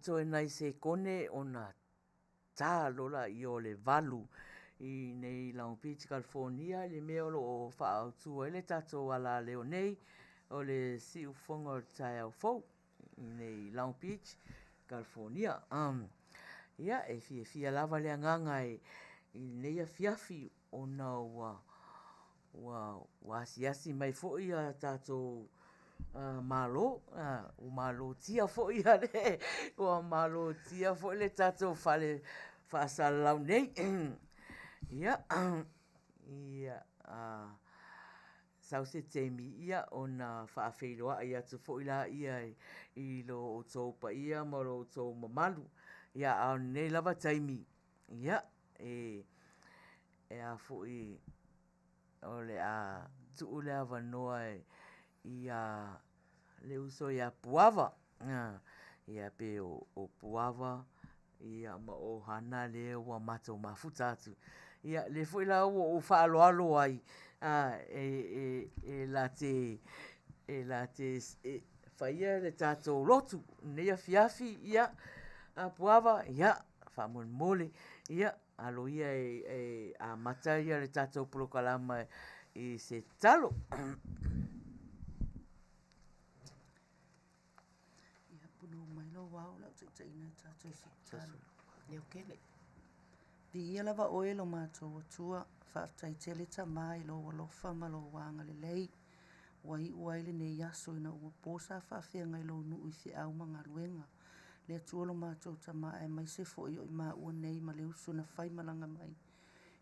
Toe nai se kone o na tā lola i o le valu i nei Long Beach, California, le mea o wha au tua ele tato ala leo nei o le si ufonga o tai au fau i nei Long Beach, California. Ia, e fia lava le anganga i nei a fiafi o na wa asiasi mai fo i a tato malo o malo tia fo ia le o malo tia fo le tato fale fa salau nei ia ia sau se temi ia ona fa feiloa ia tu fo ila ia I lo o tau pa ia ma lo tau mamalu ia a nei lava taimi ia e a fo I ole a tu ule a vanoa ia le uso ia puava ia pe o puava ia ma o hana le ua mato mafuta atu ia le foi la o falo alo ai e la te faia le tato lotu ne ia fiafi ia a puava ia fa mole ia alo ia a mata ia le tato prokalama I se talo Puno mai lo wau la te ina tato se talo. Leo kele. Di ia lava oe lo mātou atua, whaatai tele ta mai lo walofa ma lo wanga le lei. Wai uai le ne yaso ina ua posa whaafia ngai lo nui se au manga ruenga. Le atua lo mātou ta mai mai se fo I maa ua nei ma le usu na whai malanga mai.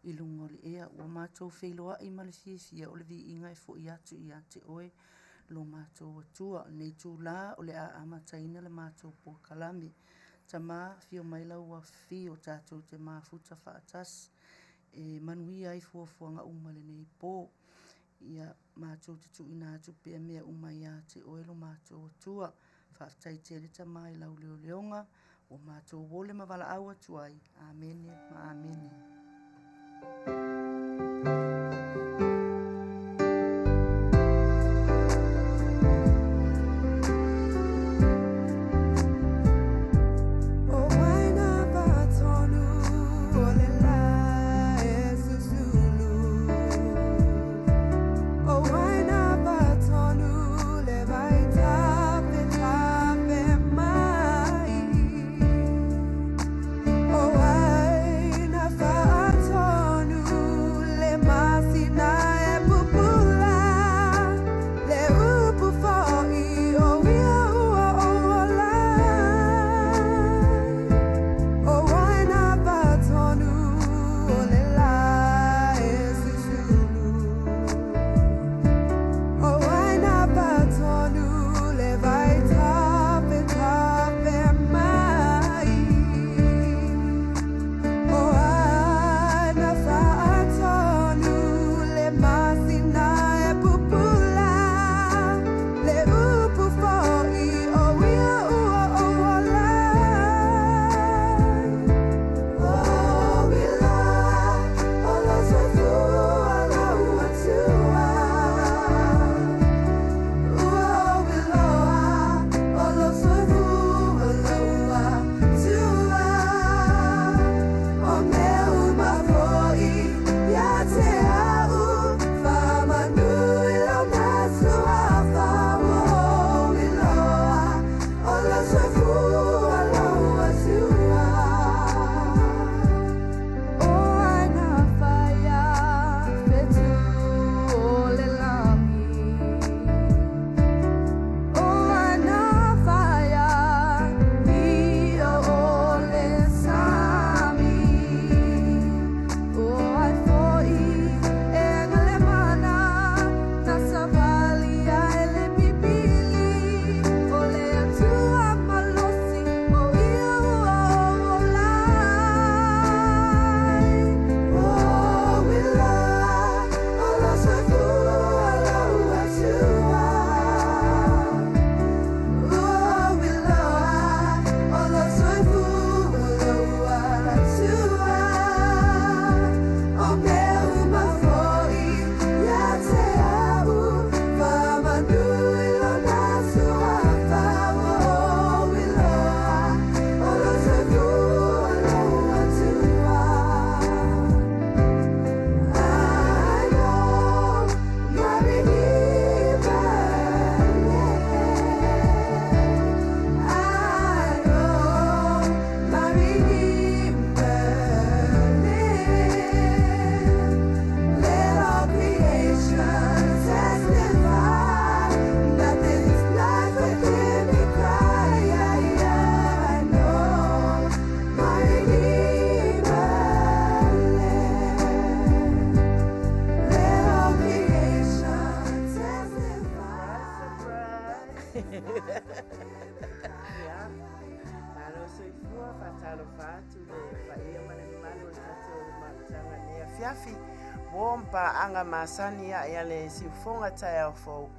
I lungo le ea ua mātou whailoa I ma le sia o le vi inga fo I atu I ate oe. Lo mātou atua nei tū la o le a amataina le mātou po kalame. Ta mā fio mai lau wa fio tātou te mā futa whaatas. Manui ai fuafuanga umale nei pō. Ia mātou te tu ina atu pia mea umai a te oelo mātou atua. Whaatai te le ta mai lau leo leonga. O mātou wole mawala au atuai. Amene, ma amene. Oh, I never told you. Ia mane malo tatou matanga nea fiafi. Wompa anga masani ia le siufonga tai au fou.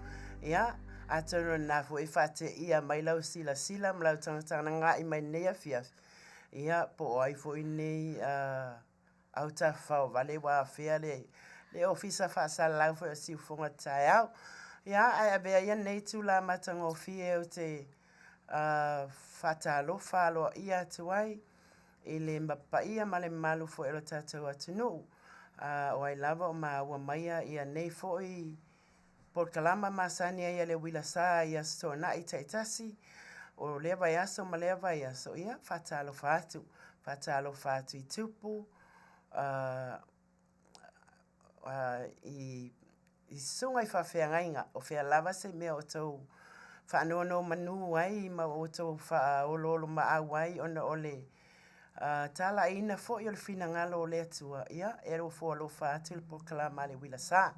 Ia, atono na fo fate ia mai lau sila mlau tangata nga I mai nea fiafi. Ia, po ai fo nei au ta fau vale wa fea le ofisa fa sa lau fo siufonga tai au. Ia, ai abea ia nei tu la matanga o fie o te fatalo falo ia tuai. Ele mbapa ia male malu fo elo tatou atunu. O ai lava o ua maia ia nei fo I por kalama masani ia le wila sa ia sto na itaitasi. O leva iaso ma leva iaso ia fatalo fatu. Fatalo fatu I tupu. I sunga I whawhea ngainga. O whea lava se mea o tau whaanono manu ai ma o tau wha olo ma awai ona ole. Tala ina fo I o le fina ngalo o le atua, ia, ero fo alo whātu le pokalama le wila sā.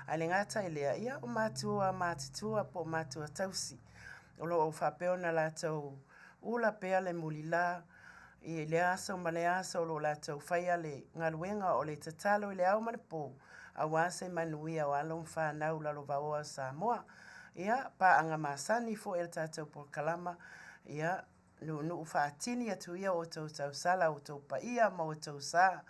A le ngata I lea, ia, o mātua mātitua po mātua tausi. O lo o whapeo na la tau ula pea le mulila, I le asa ma le asa o lo la tau whaia le ngaluenga o le tatalo I le au mane po. A wase manuia o along whanau lalo vaoa Samoa. Ia, pa anga masani fo el tātou pokalama, ia, no whaatini atu ia o tau tau sala o tau pa ia ma o tau sa.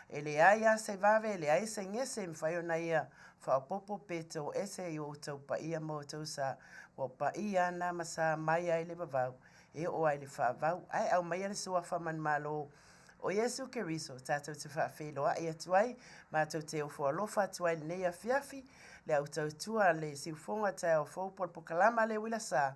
E le aia se vave, le ai se ngese mwhaio na ia whaopopo peto ese I o tau pa ia ma o tau sa. O pa ia na masa mai ai le vavau. E o ai le whaavau. Ai au mai ale sua whaman malo. O Yesu Keriso, tātou te whaafeloa I atuai, mātou te o whaalofa atuai nei a fiafi, le au tau tua le siufonga tai o whaupol pokalama le wila sa.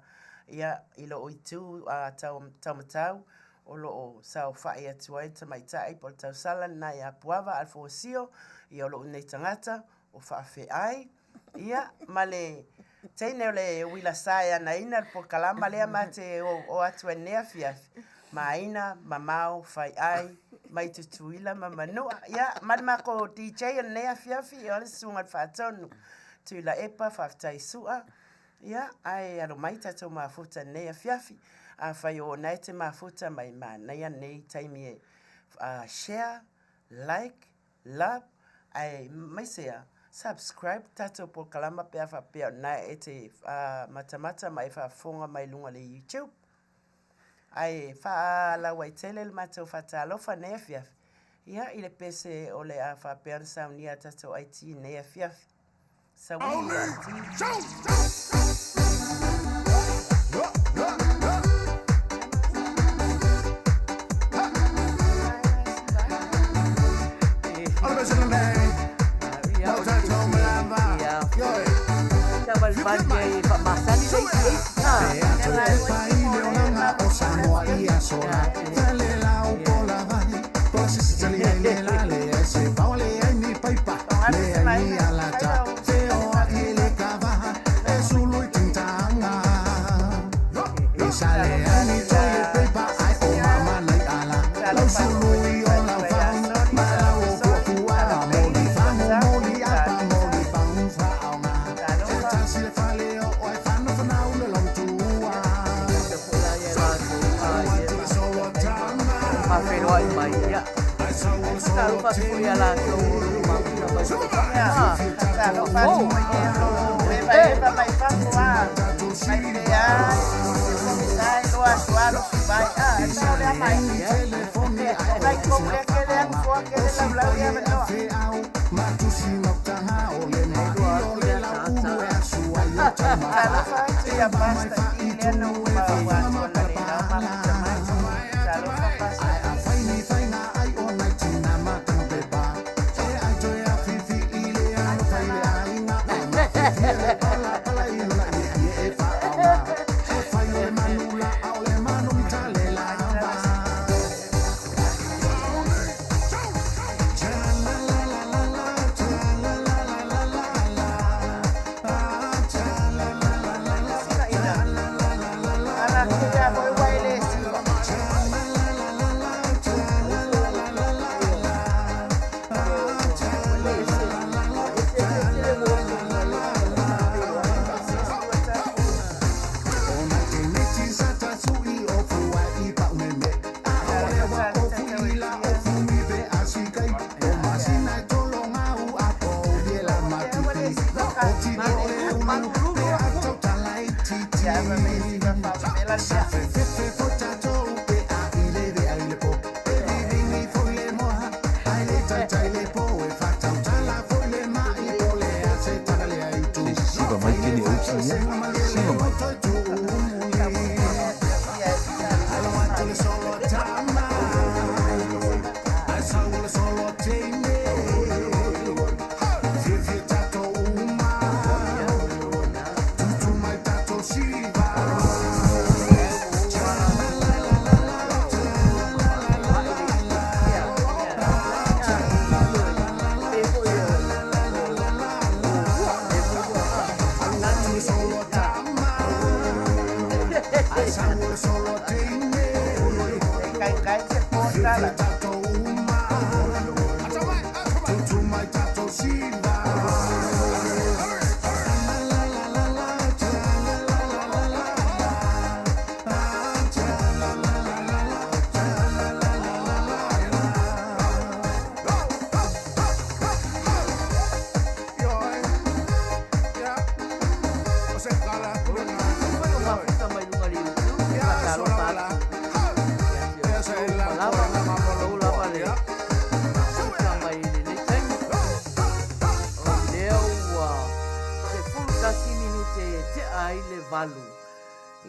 Ia ilo o itu taumatau o lo o sao whae atuai tamaitai po tau sala na ia puava alfosio I o lo nei tangata o whaafe ai. Ia male teine o le wila sa ia na ina po kalama lea mate o atuai nea fiafi. Maina, mamau, whai ai, mai tutuila, mamanua. Ia manmako DJ nea fiafi I o le sungat whaatonu. Tuila epa, whaftai sua. Ia, ai alo mai tatou mafuta nei fiafi. A whai o nei te mafuta mai nei nei taimi e share, like, love, ai mai sea, subscribe tatou po kalama pea whapea na e te matamata mai whafonga mai lunga le YouTube. Ai wha la waitele le matou whatalofa nei fiafi. Ia, I le pese o le a whapea na saunia tatou IT nei fiafi. Sawia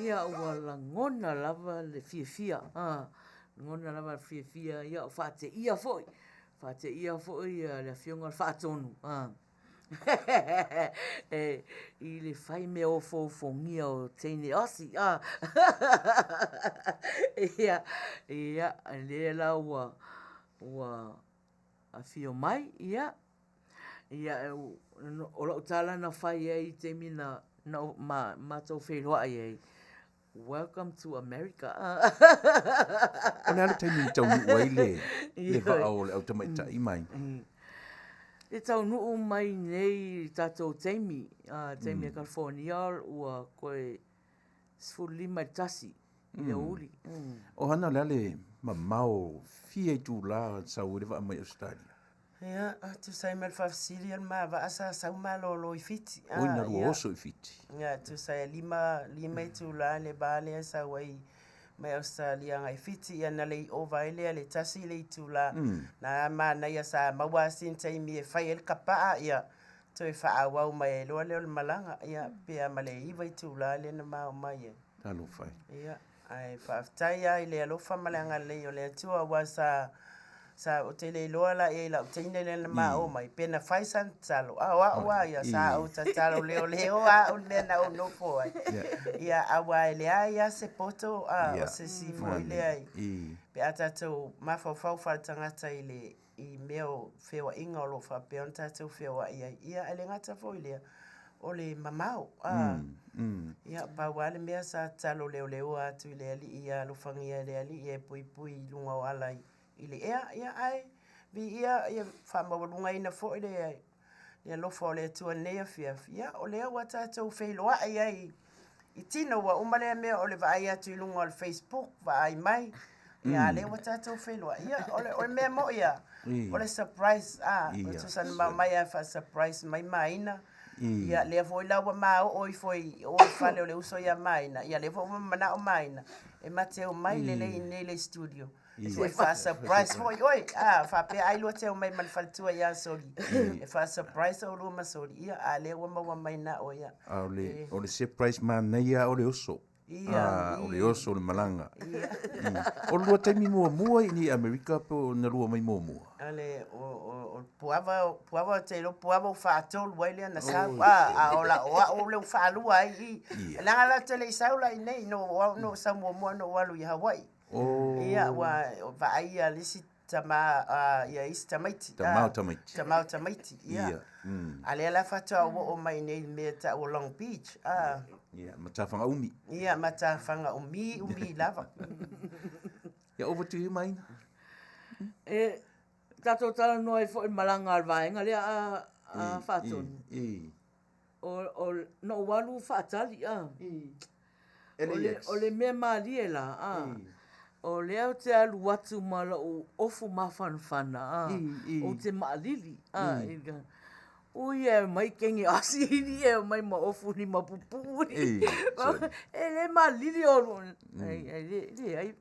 Ia ua langona lava le fia ngona lava fia ia o whate ia foi. Whate ia foi le fionga whaatonu. I le whai me o fōwhongia o teine osi. Ia, le la ua a fio mai, ia. Ia, o lau tala na whai e i te mina ma tau wheroa e. Welcome to America. Ona ala taimi tau nuai le whaao le au tamaita i mai. E tau nuu mai nei tātou Jamie, Jamie California, ua koe sfulima tasi i le uli. O hana le mamao fia i tū la sau le wa mai Australia. Ia, tu sai mal fafsili al ma va asa sau malo lo i fiti. Oi na rua oso i fiti. Ia, tu sai lima i tu la le bale sa wai mai Australia ngai fiti ia na le o vai le tasi le tu la. Na ma na ia sa maua sin tai mi e fai el kapa ia. Tu e fa au mai lo le malanga ia pe male i vai tu la le na ma mai. Talo fai. Ia, ai fa tai ai le lo fa malanga le o le tu wa sa o te le loa la e la te ine le ma o mai pena fai san talo wa ia sa o ta talo leo o le na o no po ia awa le ia se poto o se si fo ile ai pe ata to ma fa tangata ile i meo fewa inga o lo fa pe on ta to fewa ia ele ngata fo ile o le mamao ia pa wale mea sa talo leo atu ile ali ia lo fangia ile ali e pui lunga o alai ile ia ai vi ia fa mawalunga ina fo ile ia lo fo le tu ne fia o le wa ta to feilo ai i tino wa umale me o le vai atu lunga al Facebook vai mai ia le wa ta to feilo ia o me mo ia o le surprise tu san mai fa surprise mai ina ia le fo la wa ma o fa le uso ia mai na ia le fo mana o mai na e mateo mai le studio. E fa surprise foi fa pe ai lo te mai mal faltua ia soli e fa surprise o lo masoli ia ale wa mai na o ia o le surprise man na ia o le oso o le oso le malanga o lo te mi mo ni America po na lo mai mo ale o puava te lo puava fa tol wele na sa o le fa lu ai la tele sa la nei no sa mo no walu ya Hawaii ia wa vai alisi tama ia istamaiti tamaiti ia ale la fata o mai nei meta o Long Beach ia matafanga umi ia matafanga umi lava ia over to you mai tato tala noi fo malanga al vaenga le a faton o no walu fatali o le me maliela o leo te alu watu mala o ofu mawhanwhana, o te maalili, Ui e mai kengi asiri e mai ma ofu ni ma pupuri. E le ma lili o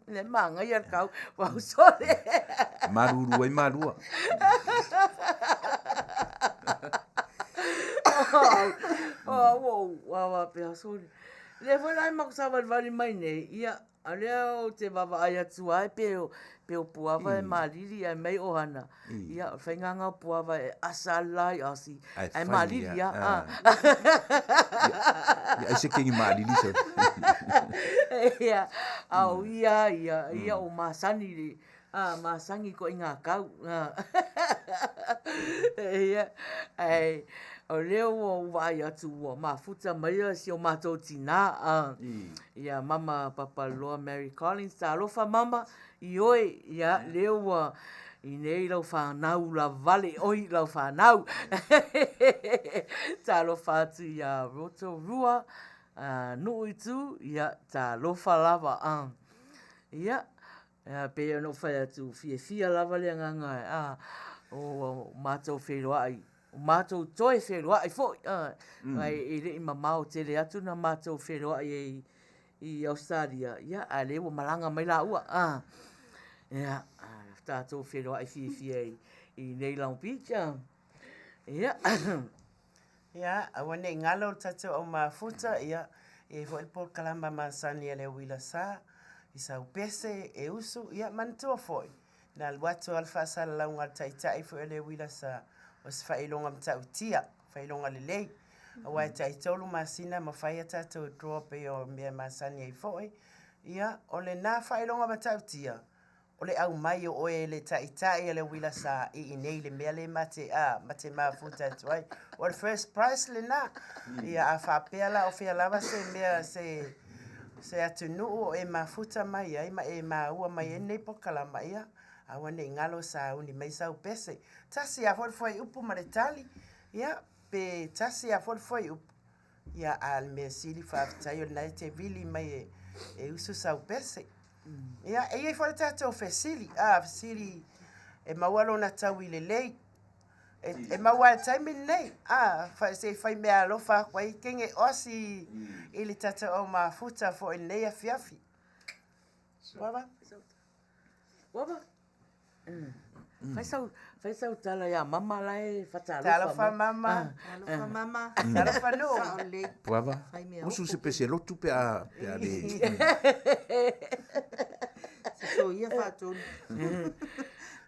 le ma ngai ar kau wa sole. Maruru ai marua. Wa pe sole. Le foi lai ma sa vali mai nei. Ia alea o te vava ai atu ai pe o puava e malili ai mai o hana. Ia whainganga puava e asalai asi. Ai malili ia. Ia se kengi malili so. Ia au ia o masani li. Masangi ko inga kau. Ia ai o leo o vai atu o mafuta mai si o matou tina. Ia mama papaloa Mary Collins ta alofa mama i oi ia leo i nei lau whanau la vale oi lau whanau. Ta alofa atu ia Rotorua nui tu ia ta alofa lava. Ia pe no whai atu fia lava le nganga o matou wheroai. O mātou toi wheroa ai fo. Ai i mamau te le atu na mātou wheroa i Australia. Ia, a lewa malanga mai la ua. Ia, tātou wheroa ai fia i Neilang Beach. Ia. Ia, awane ngalo tātou au mafuta. Ia, e fo el por kalamba masani e le wila sa. I sa upese e usu. Ia, mantua foi. Na alwatu alfa launga taitai fo ele wila sa. O se whailonga mtautia, whailonga lelei. Awai tai tolu masina ma whaia tātou drop e o mea masani ai foe. Ia, o le nā whailonga mtautia. O le au mai o e le taitai e le wila sa i nei le mea le mate mafuta tuai. O le first price le nā. Ia a whapeala o whialawa se mea se atunu o e mafuta mai ai ma e maua mai e nei pokalama ia. Awane ngalo sa uni mai sa upese. Tasi a foi upu maretali. Ia, pe tasi a foi upu. Ia al me sili whaftaio na te vili mai e usu sa upese. Ia, e foi tato fesili. Fesili e mawalo na tau i lelei. E mawal taimi nei. Se fai mea alofa kwai kenge osi ili tato o mafuta fo i nei a fiafi. Waba? Waba? Fai sau tala ya mama lai fatalo fa mama tala fa no puava usu se pese lotu pe a le so ia fatu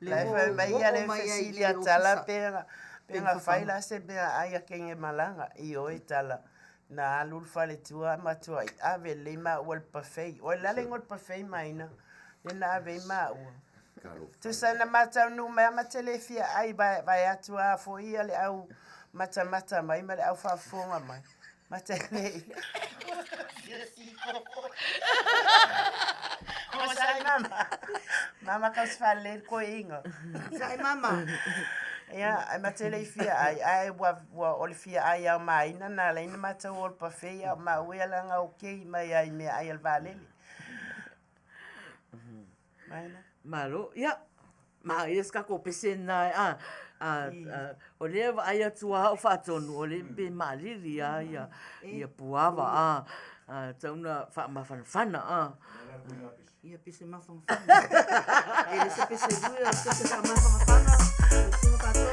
le fa mai ale Cecilia tala pera faila se be ai kenge malanga I o tala na alul fale tua matua ave le ma wal parfait o la lengol parfait maina na ave ma tu sana mata no ma telefia ai vai atua fo ia le au mata mai ma le au fa fonga mai mata le como sai mama ka sfale ko ingo sai mama ia ai mata le fia ai wa olifia ai au mai na le mata wol pa feia ma wela nga okay mai ai me ai al valele maina malo ia ma eska ko pese na o le ai atua o fatonu o le pe malili ia puava tauna fa mafana ia pese mafana ele se pese duia se fa mafana se fatonu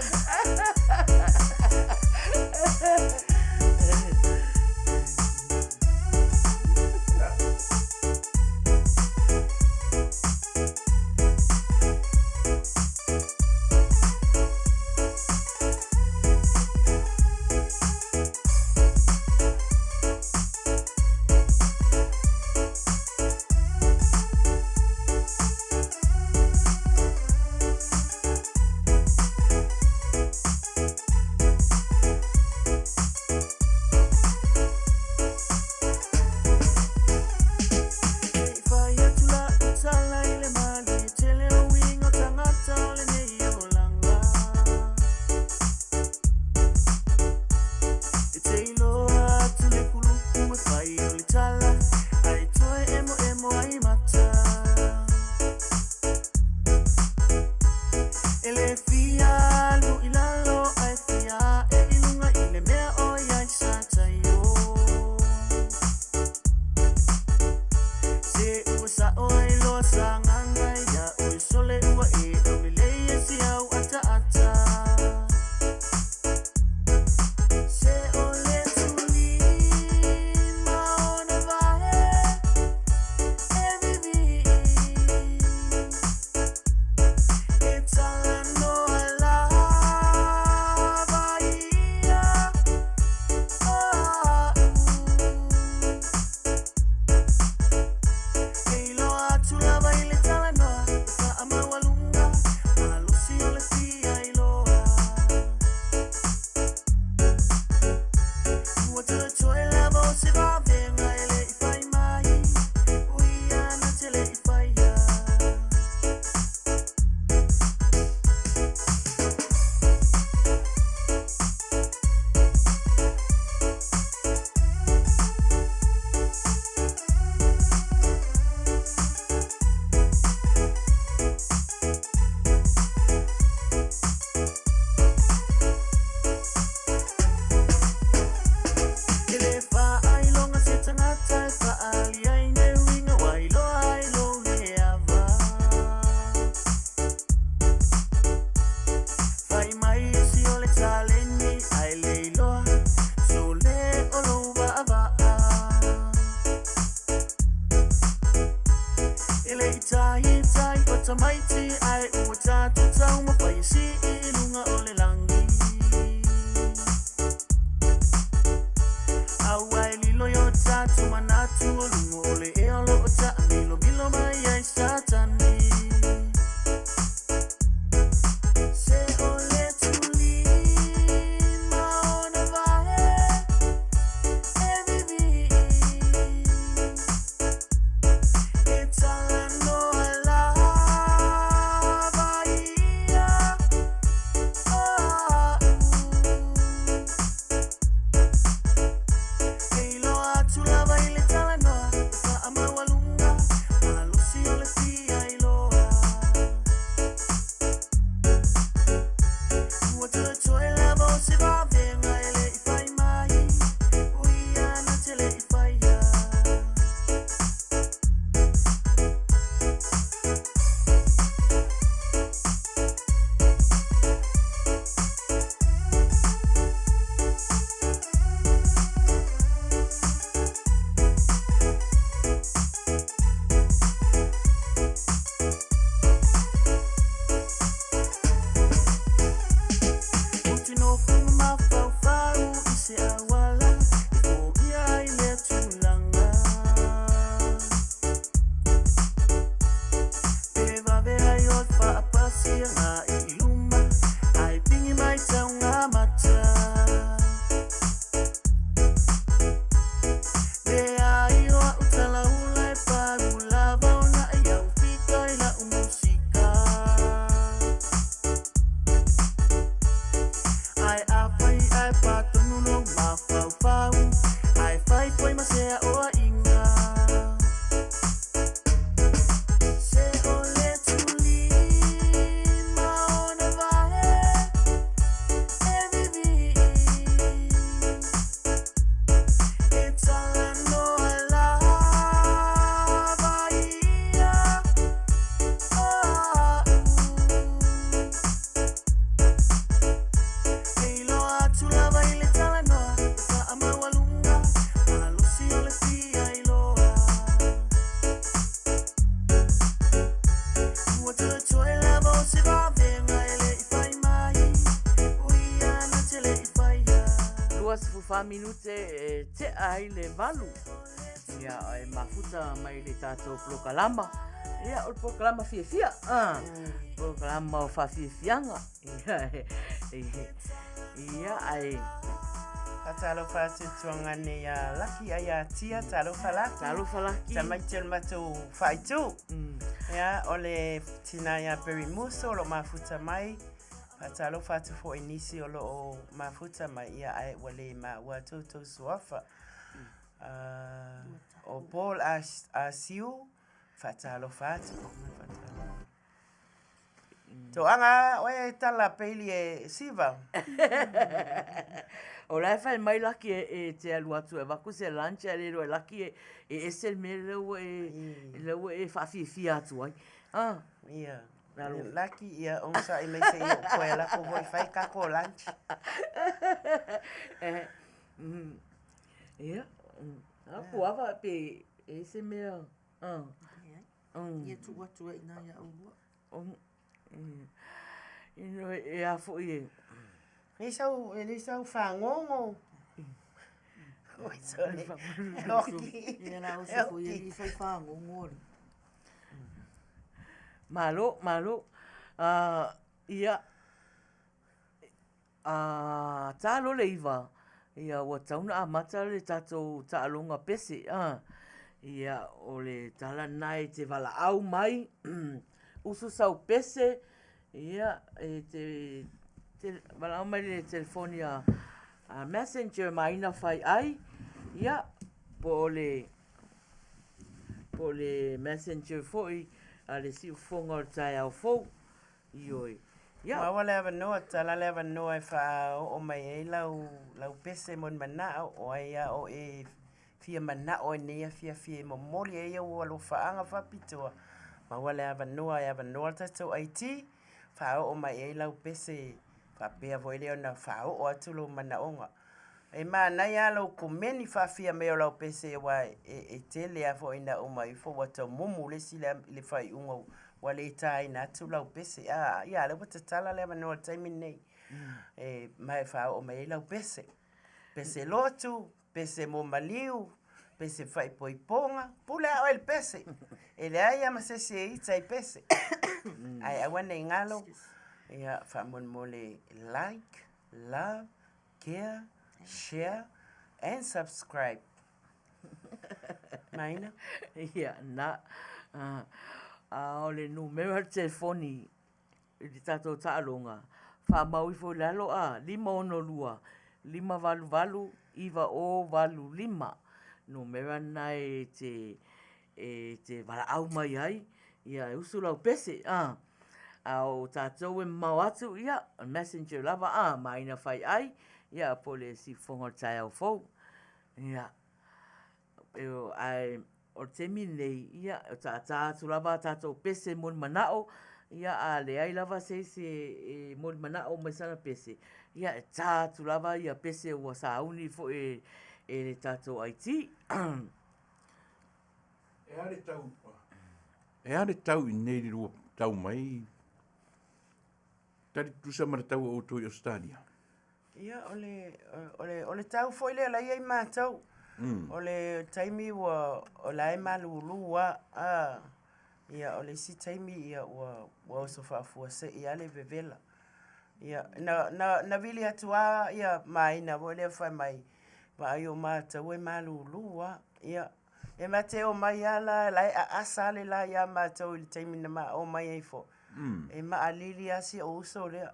fa minute te ai le valu. Ia e mafuta mai le tatou plokalama. Ia o plokalama fia. Plokalama o fa fianga. Ia ai Talo fa tuanga ne ya laki aya tia talo falaki. Tamai tel matu faitu. Ya ole tina ya perimuso lo mafuta mai. Talo fa tu fo inisi o mafuta mai ya ai wale ma watu to suafa. O Paul asiu fatalo fatu. To anga oe tala peli e siva. O lai fai mai laki e te alu atu e waku se lunch e rero e laki e esel me leu e whawhiwhi atu ai. Ia. Laki ia onsa i mei se i o koe la ko voi fai kako lunch. Ia. Aku awa pe ese mea. Ia tu watu e ina ia ulua. Ino e a fo i Ni sau whangongo. Oi, sole. Ia la o se fo i fai whango ngori. Malo. Ia. Talo le iwa. Ia wa tauna a mata le tatou taalonga pese. Ia o le tala nai te wala au mai. Usu sau pese. Ia te wala au mai le telefoni a messenger maina fai ai. Ia po le messenger foi a le si fonga o tai au fou. Ioi. Ma wale ava noa, tala le ava noa e wha o mai e lau pese mon mana o aia o e fia mana o e nea fia mo moli e o alo whaanga whapitua. Ma wale ava noa tatou aiti, wha o mai e lau pese wha pia vo eleo na wha o atulo mana onga. E maa nai alo kumeni wha fia meo lau pese wa e tele a fo ina o mai fo wata mumu le sila le whai unga wale tai na tu lau pese ia le wata tala le no taimi nei mai fa o mai lau pese lotu pese mo maliu pese fai poiponga pula o el pese ele ai ama se tai pese ai awana ngalo ia fa mon mole like love care share and subscribe Maina ia na o le numero al telefoni i tatou taalonga. Wha maui fo lalo 512 5valu iwa o valu 5. Numero nai te wala au mai ai. Ia usu lau pese. Au tatou e mau atu ia. Messenger lava maina fai ai. Ia po le si fonga tai au fou. Ia. Ai o te minei, ia, o tātou lava tātou pese mon manao, ia a le ai lava se mon manao mai sana pese. Ia tātou lava ia pese ua sauni fo e le tātou aiti. E are tau i nei rua tau mai, tari tusa mara tau o toi Australia. Ia, ole tau fo ile lai ai mātau. O le taimi wa o lai malulua ia o le si taimi ia wa so fa se ia le vevela ia na vili atua ia mai na vole fa mai va yo mata we malulua ia e mate o mai ala lai asale la ia mata o le taimi na ma o mai fo e ma alili asi o so le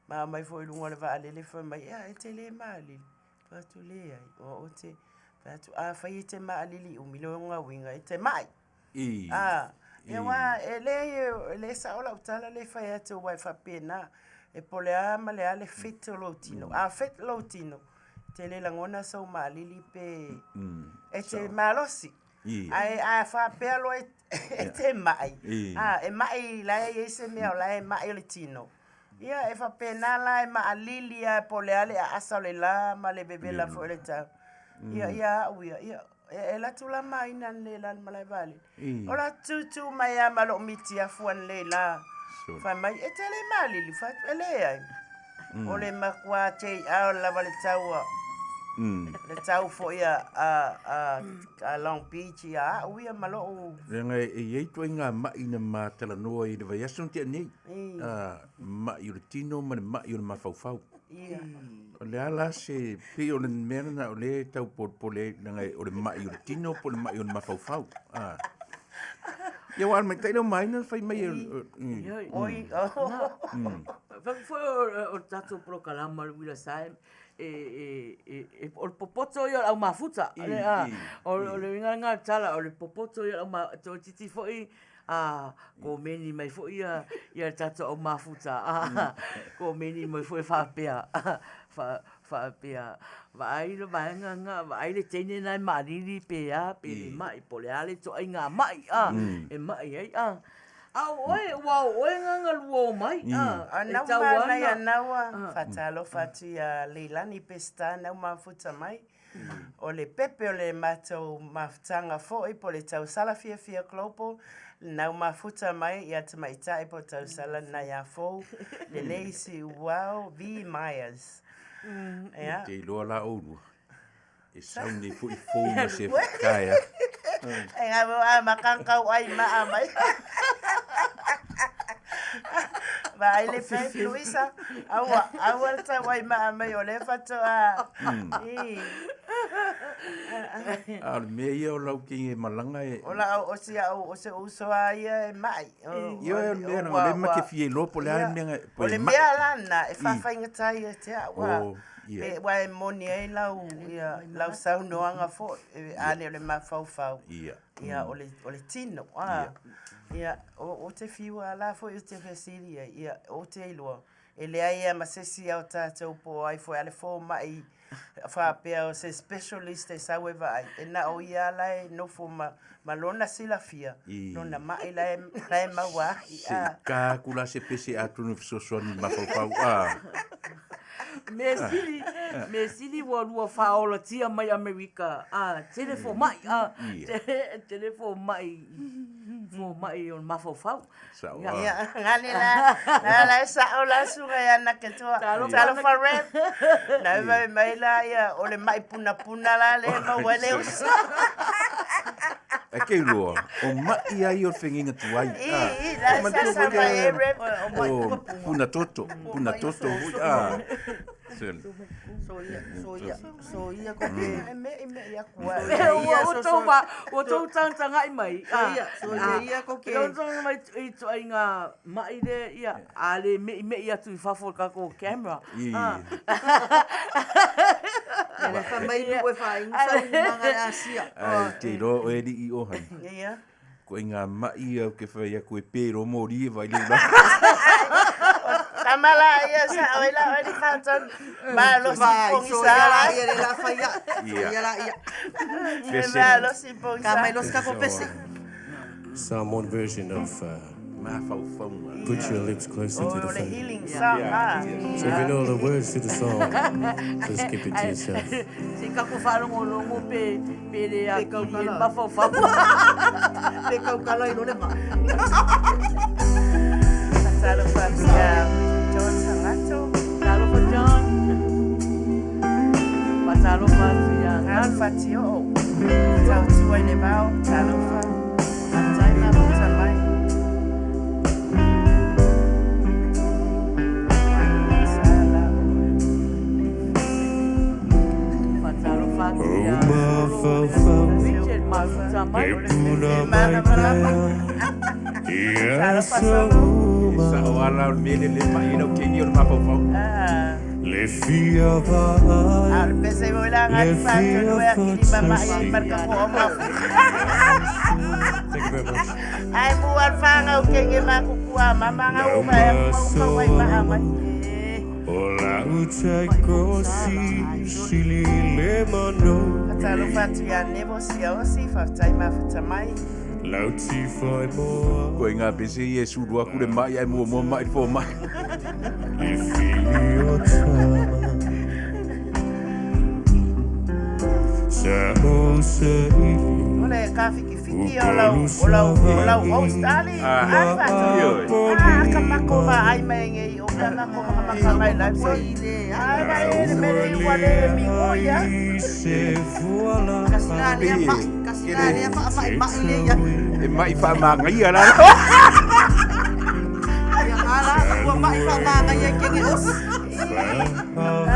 ma mai fo lunga le va alele fa mai ia e tele mali fa tu le ai o te Patu fai te maa lili umilonga winga te mai. E wa ele sa ola utala le fai atu wai fa pena e pole ama le ale fit lo tino. Fit lo tino. Te le langona so maa lili pe e te malosi. Ai fa pelo e te mai. E mai la e se mea la e mai le tino. Ia e fa pena la e maa lili a pole ale a asa le la ma le bebe la fo le tau. Ia, e la tula mai nan le lan malai vale. O la tutu mai a malo miti a fuan le la. Fa mai e tele mali li fat ele ai. O le makua te a la vale taua. Le tau fo ia a Long Beach ia uia malo. Renga e tu inga mai na matala noa i le vai asun te nei. Mai o le tino ma le mai o le mafaufau. O le ala se pe o le mena na o le tau pole nga o le mai o le tino po le mai o le mafaufau. Ia wal mai taino mai na fai mai Oi. Foi o tatu pro kalama wila sai o popoto ia au mafuta o le nga tala o le popoto ia au ma to titi foi ko meni mai foi ia tatu au mafuta ko meni mai foi fa pea vai lo vai nga vai le tene nai mariri pea pe mai pole ale to inga mai e mai ai au oe nga luo mai Anawa na ia nawa fatalo fatia leilani pesta na mafuta mai o le pepe o le matou mafutanga fo i po le tau sala fia klopo na mafuta mai ia te maita i po tau sala na ia fo le leisi wow V Myers te loa la oulu e sauni fu i fo ma se kaya e nga makankau ai maa mai vai le pe Luisa awa ta wai maa mai o le fato al me o lau ki e malanga e ola o se uso ai mai yo me no le ma ke fie lo po le menga po le mea lana e fa inga tai te wa e wai moni ai lau sau noanga fo ale le mafau ia o le tino ia o te fiua la fo te fesili ia o te ilo ele ai ma sesi au tatou po ai foi ale fo mai fa pe o se specialist e sa weva ai e na o ia lai no fo malona silafia nona mai lai maua ia ka kula se pese atunu so ni mafau me sili wa faola tia mai America telefon mai telefon mai fo mai on mafofau ya ngale la sa ola suga ya na ke to talo for rep na mai la ya ole mai puna la le ma wele usa Ake loa, o mai ai o whenginga tuai. La sa mai rep o puna toto So ia ko ke me ya kwa o tau tanga mai ia ko ke o tau mai i to inga mai de ia ale me ia tu fafo ka ko camera ele fa mai no e fa inga manga asia te ro e di o han ko inga mai o ke fa ia ko e pero mori vai le Kamala ia sa oila oli fanton ba lo sipongisa ia la fa ia ba lo sipongisa kama los capo pese Psalm 1 version of Put Your Lips Closer to the the Phone. healing song So if you know the words to the song, just keep it to yourself. si ka ko fa longo pe le a ki ba fa pe kau kala i no le ma Talo Fatia John Sangato talo for John talo Fatia Ngan Fatio Tau tua ne mau Talo fa Atai na puta mai Sala talo Fatia Richard Mafuta mai sa o ala mele le mai no ke yo mafofo Le fia vai, Al pese vola ngani fato dua kini mama ai marka ko oma thank you very much. Ai buat fanga o ke ma ku kua mama nga u ba ma wai ma Ola utai kosi, sili le mano. Talo Fatia nevo si o si fa tai ma futa mai Lauti fai moa, ko inga bese ye su do ku le mai ai mo mai fo mai le filio tama. Sa o sa ili, Ole ka fiki Iki olau Australia. Kamako ma ai mai ngai o kana ko maka mai la foi. Ai mai me wale mi oya. Kasinalia pa ile ya. Mai fa ma ngai ala. Ya ala ko mai fa ma ngai kenge os.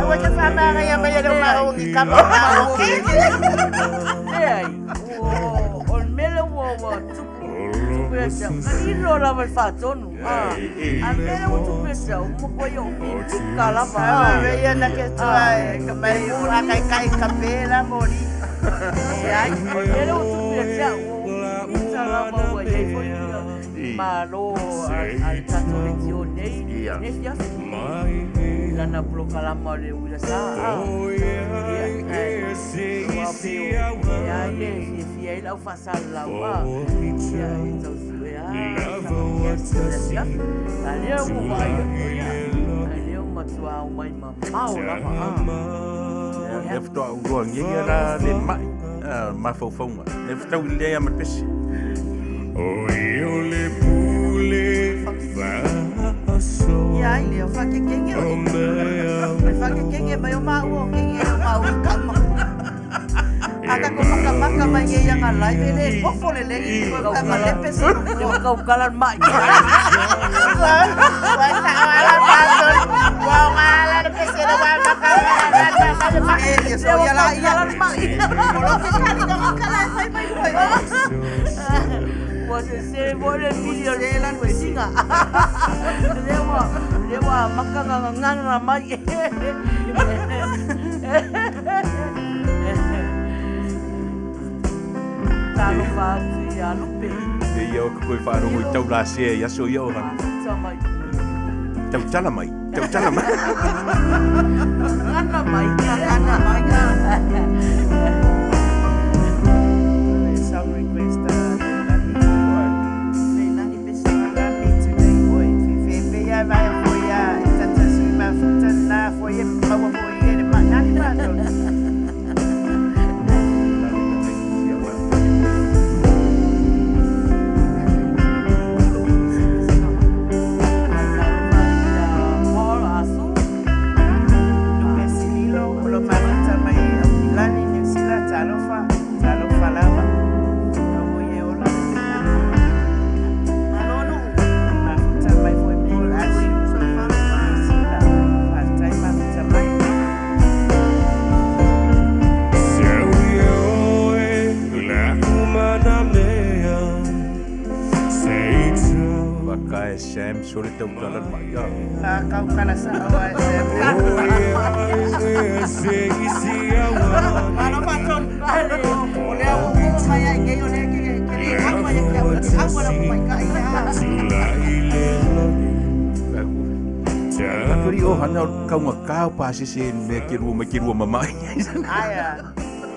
Wacha fa ma ngai mai ya ma o ki kama ma o ki. On mele wo pesa, kanino la vai fatonu. A mele wo tu pesa, mo ko yo kala ba. Veia na que tu ai, kamai ura kai kapela mori. Ai, mele wo tu pesa, pizza la mo wa ye foi. Malo al tatorizione, ne sia. La na bloca la mole ula sa. Ya ila ufasa la wa. Ya ito suya. Aleo mo wa ya. Aleo matua mai mau la ma. Efto ua ngia la le mai ma fofonga. Efto le ama pesi. O le pule Ya ile o fake kenge o. Fake kenge mai o mau kenge o mau kama. Aka ko maka mai ia nga live le fofo le ko ka malepe so Kau kalan mai. Wa ta ala paso. Wa mala de pese de wa maka. so ya la ia mai. Lo que cari no kala sai mai mai. Você se vole video lela no singa. Lewa maka nganga mai. Talo fati a lupe. E eu que foi para o teu lá se ia sou eu lá. Teu tala mai. Ngana mai. Some request Sam sulit teu jalan mai. kau kala sa awal. Ano patron? Ole ako mai ai ke ole ke apa yang dia apa nak mai kai ya. Aku ri hana kau ngakau pasisi me kirua mamai. Aya.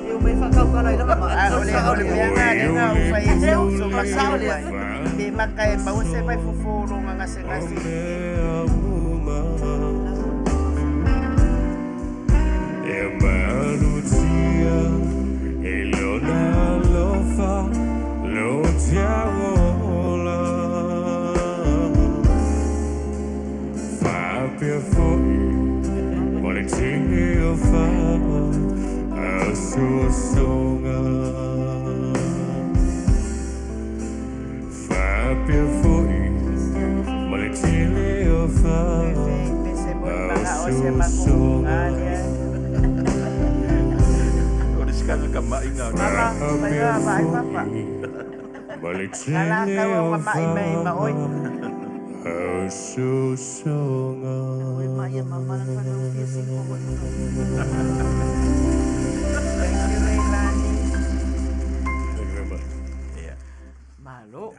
Eu mai fa kau kala ila ma. Ole nga fai so masao le. Be makai ba se vai fufuro nga ngase.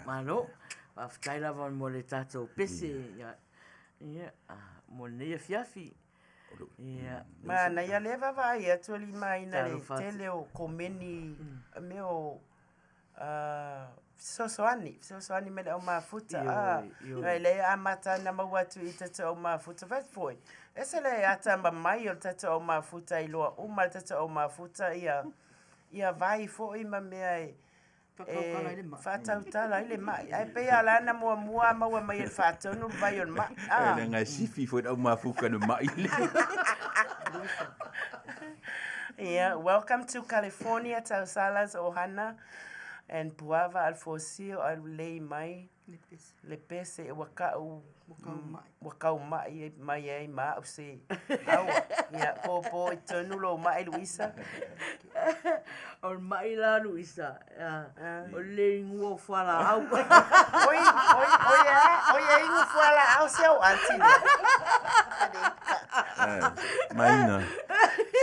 Malo. Aftai lava mo le tatou pese ia mo ne fiafi. Ia Mana ia leva vai atuali mai na le tele o komeni meu sosoani me o mafuta le amata na mawatu I tata o mafuta vai foi ese le atamba mai o tata o mafuta I loa uma tata o mafuta ia vai foi ma me Whatautala i le mai. Ai pea lana mua maua mai e whātonu vai on mai. Ele ngai sifi foi au mafuka no mai le. Yeah, welcome to California, Tausalas, Ohana, and Puava Alfosio, Alulei Mai, Lepese, Wakau Mai, Ma, Use, yeah, Popo, Eternulo, Mai, Luisa. O mai la Luisa, o le ngua whala au. Oia, ingo whala au seu antine. Maina.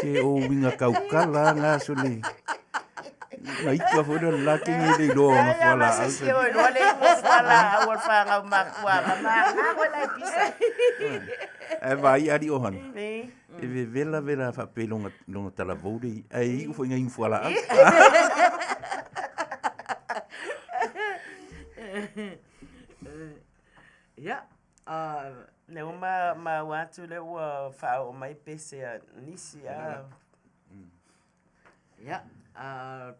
Se o winga kaukala ngā sole. Nga ika fwere laki ngi le do ma whala au. Se o le ingo whala au al whanga makua. Ngā wala i pisa. E vai ari ohan. E ve vela whape longa tala vore. E iu fo inga ingo whala au. Yeah. Le ma watu le ua whao mai pese a nisi a. Ya,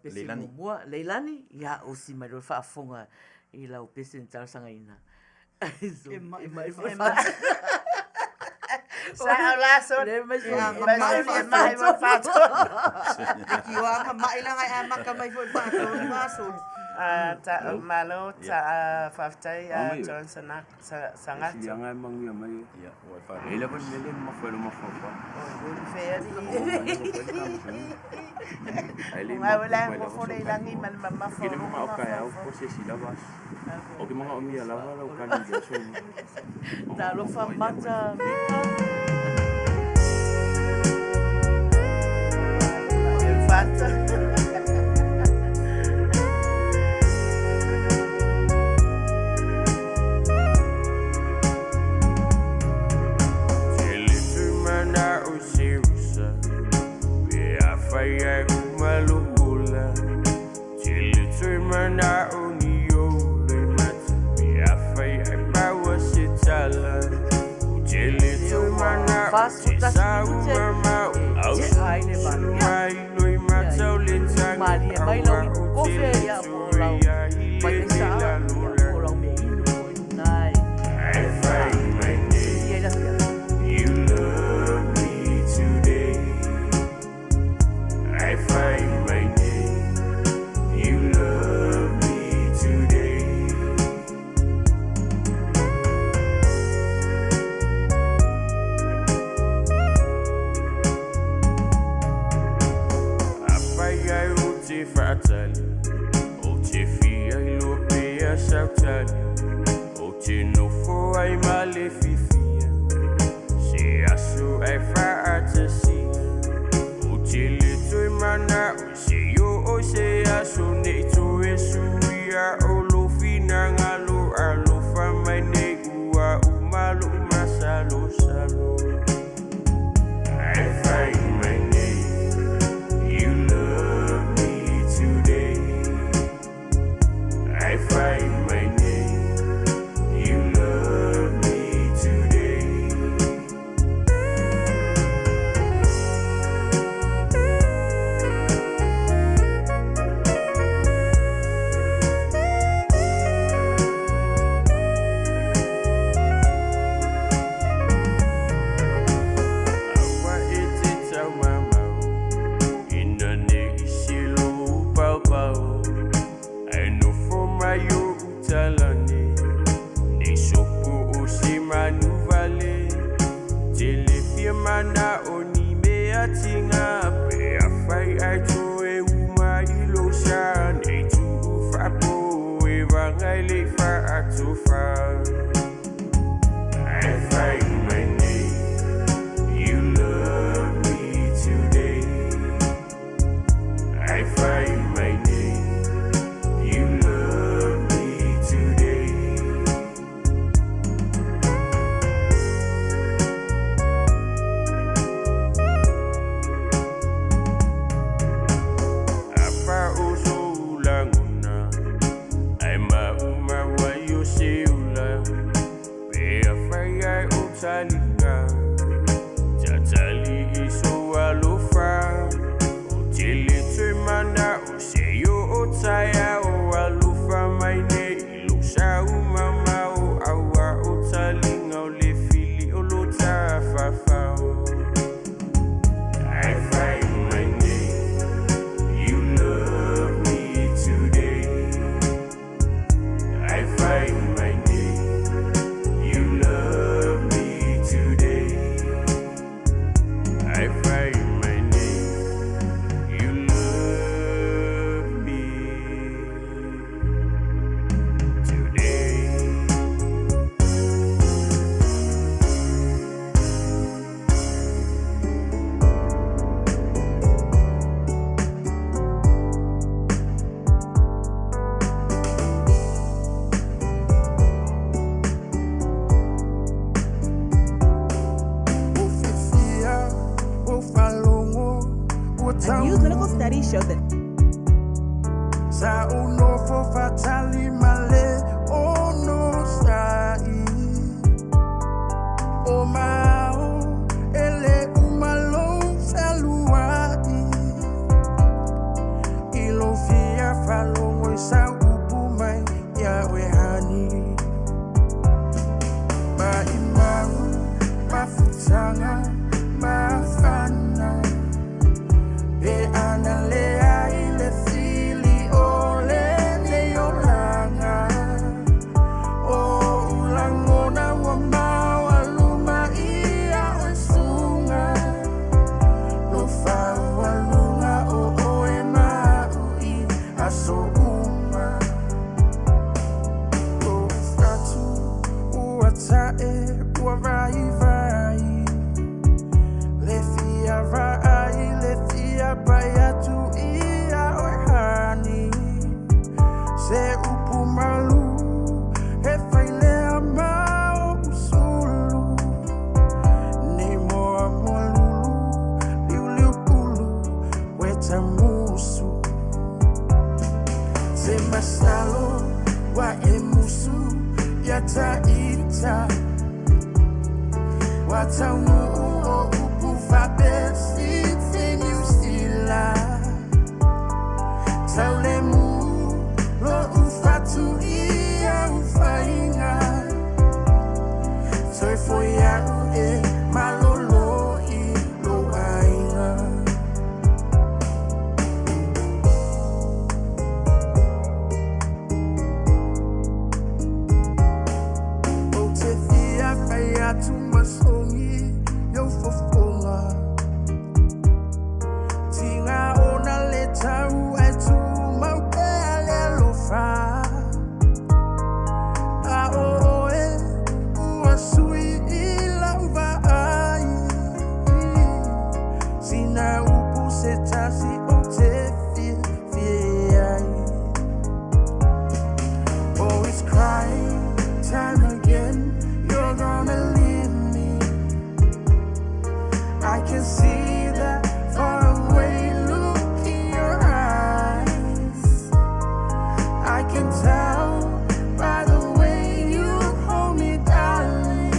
pese mua, Leilani, ya o si mai roi whaafonga i lau pese ni tarasanga ina. E mai Sa au laso. Le mai mai whaato. Ki wanga mai langa e maka mai fo whaato maso. Malo ta whaftai John Sangat. Sianga mang ya mai. Ya, wa fa. Ele pun mele ma fa ma fa. Ngai wala mo fo le langi man ma fo. Kile ma o kai au ko se sila bas. O ke mga omi ala wala o kan dia so. Ta lo fa mata. El fata. Fire malula chili tremana onio le mat ya fire power sitala chili tremana sa mama au mai noi matau le tang mai lau ko fe ya po lau. Mai sa po lau me inu nai. I find my name. You love me today. I find my name. You love me today. Apaga o te fatale, o te fia I lo pea sautale, o te nofo ai malefifia, se aso ai faatasia. Chili mana se yo o se aso ne to esuia o lo fina ngalo alo fa mai ne ua umalo masalo salo. I find my name. You love me today. I find my name. You love me today. Mana oni me atinga pe afai ai tu e uma ilosan e tu fa po e vangai le fa atu fa. I find my name. You love me today. I find my name. You love me today. Talinga, Tatali iso alofa, o tele te mana o se yo o taya o A new clinical study showed that Sa uno fo fatali male ono sai O mau ele umalo saluai Ilo fia falo sa upu mai ya we hani Ba imau ba futanga ba fana Be analea ile fili ole ne olanga O ulangona wa mawa luma ia osunga No fa wa lunga o oe maui aso uma O fratu ua tae ua vai vai Le fia vai le fia baya tu ia ohani Se upu malu he faile amao usulu Ni moa moa lulu liu liu pulu weta musu Se masalo wa emusu yata ita Wataunu o upu fabesi tenu stila Taulemu lo ufatu ia ufainga Toi foi a e malolo i lo ainga O te fia fai atu masongi yo fofonga Tinga ona le tau e tu mau pe ale lofa A oe ua sui i lauva ai Sina upu se tasi o te fie ai Always crying time again You're gonna leave me I can see that far away look in your eyes I can tell by the way you hold me darling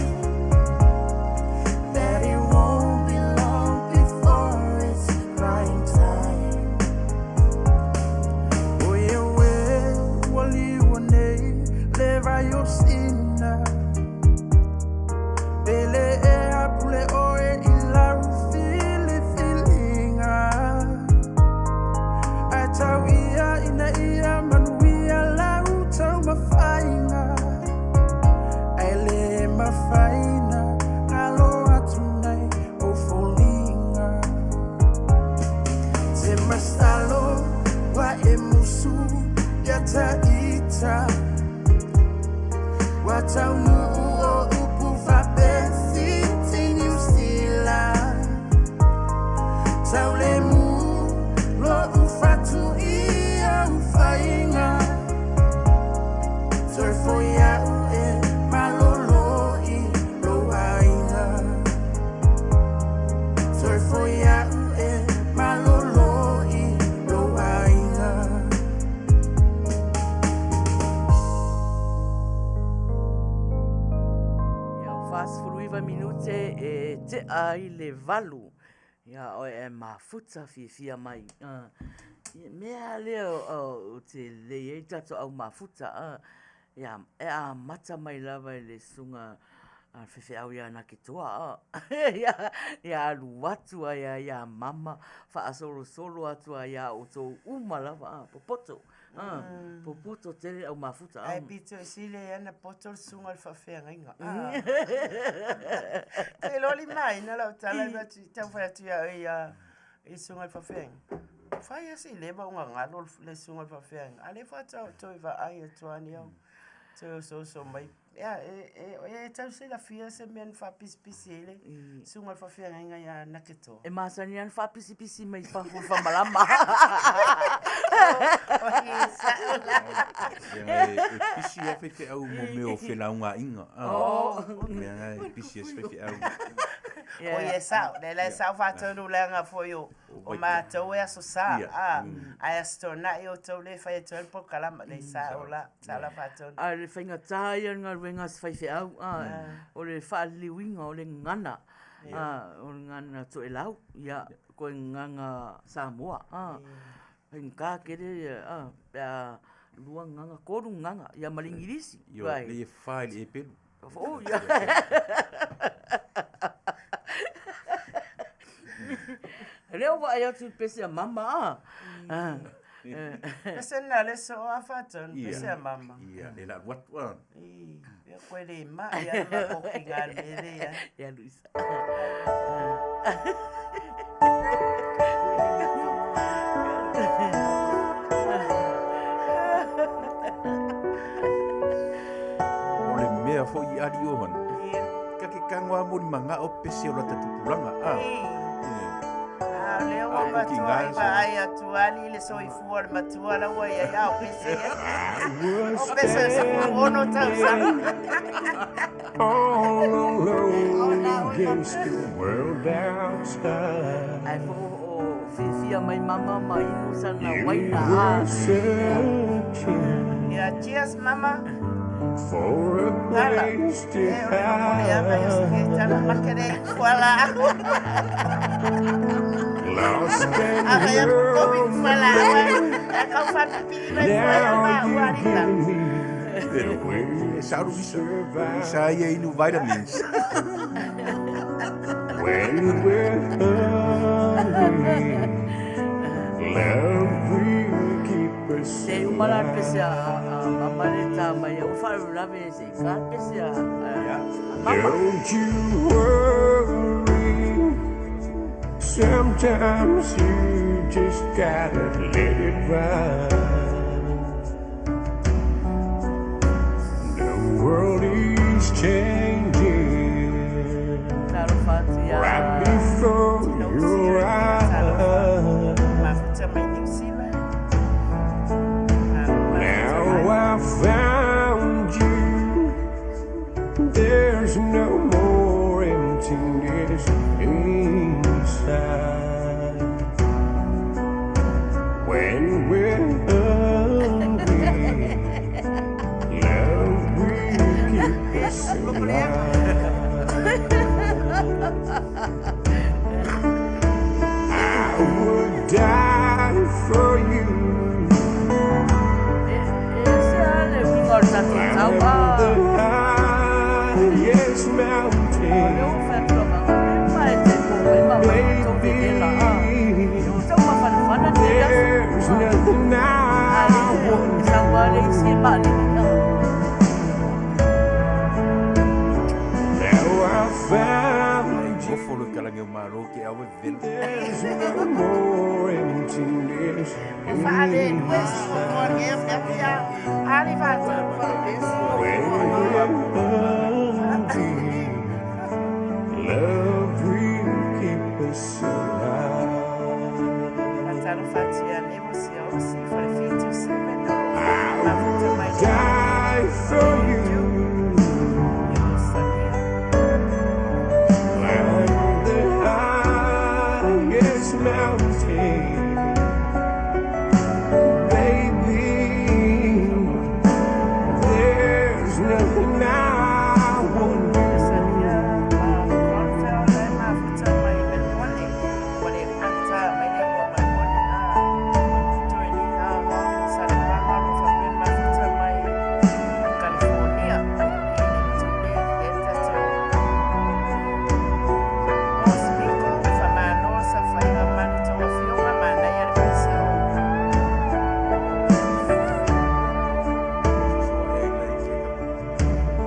That it won't be long before it's crying time Oye we wali wane leva yo sina Bele e apule oe ilau fili filinga Atau ia ina ia manuia lau tau mafainga Aile mafaina ngalo atunai o folinga Te masalo wa emusu yata ita Watau nu o upu fabesi tenu stila Taulemu lo ufatu ia ufainga Toi foi a e malolo i lo ainga Toi foi a e malolo i lo ainga Ia o whasfuruiwa minute e te ai le valu. Ia o e mafuta fia mai. Mea leo o te le e tato au mafuta. Ia e a mata mai lava i le sunga whiwhi au ia na ki toa. Ia alu watu a ia mama. Wha solo solo atu a ia o tō uma lava. Popoto. Popoto tele au mafuta. Ai pito e sile ana poto sunga al whawhea inga. Te loli mai na lau tala i watu tau whatu ia i sunga al whawhea. Whai asi lewa unga ngalo le sunga al whawhea. Ale whatau toi wa ai atuani au. Te so mai. Ia, e tau se la fia se mea ni whapisi ele. Sunga al whawhea inga ia naketo. E masani an whapisi mai whawhua malama. E pisi e whewhi au mo meo whelaunga inga. Mea e pisi e whewhi au. O ye sao, le sao whatonu lenga fo yo. o mātou e aso sā. Ia. Ai asto na i o tau le whai atu alpo kalama le sā o la. Sā la whātou. A le whainga tāia ngā ruenga se whai au. O le whaaliwinga o le ngana. O le ngana to e lau. Ia, ko e nganga Samoa. Ngā kere, pia lua nganga, koru nganga. Ia malingirisi. Yo, le whai le e pelu. Oh, ia. Leo wa ai atu pese a mama. Pese na le so a whātou. Pese a mama. Ia, le la wat wan. Ia koe le ma. Ia ma koki ngā mere ia. Ia Luisa. O le mea fo i ari o hana. Ka ke kangwa mo ni manga o pese o la tatupulanga. Leo o matua i wa ai atu ali le so i fua le matua la wa ia ia o pese ia. O pese sa ono tau sa. All alone against the world outside. Ai fo o fia mai mama mai no sana You waina. were searching Yeah, cheers mama. for a place to lost and lonely. Now you give me the way to survive. Saya inu vitamins. When we're hungry, love will keep us Se umala pese alive. a mama le ta mai o fa rave se ka pese a mama. Don't you worry. Sometimes you just gotta let it ride. The world is changing Claro fatia. right before your eyes. Now I found you. There's no more emptiness inside. When we're hungry, love will keep us alive. I would die for you. Ese ale wingor ta te tau a. The highest mountain. Leo fa tlo manga mai te ko mai mama to be la a. Yo tau ma fa fa na te la. There's nothing I won't Sa wale si ma ni na. Now I found Go follow kalange maro ke awe vel. there's no more emptiness Fale, inside. wes, ali fata. When we're hungry, love will keep us alive. Fatalo fatia negocia o si for the future seven. Die for you. Climb the highest mountain. Baby, there's nothing I won't do.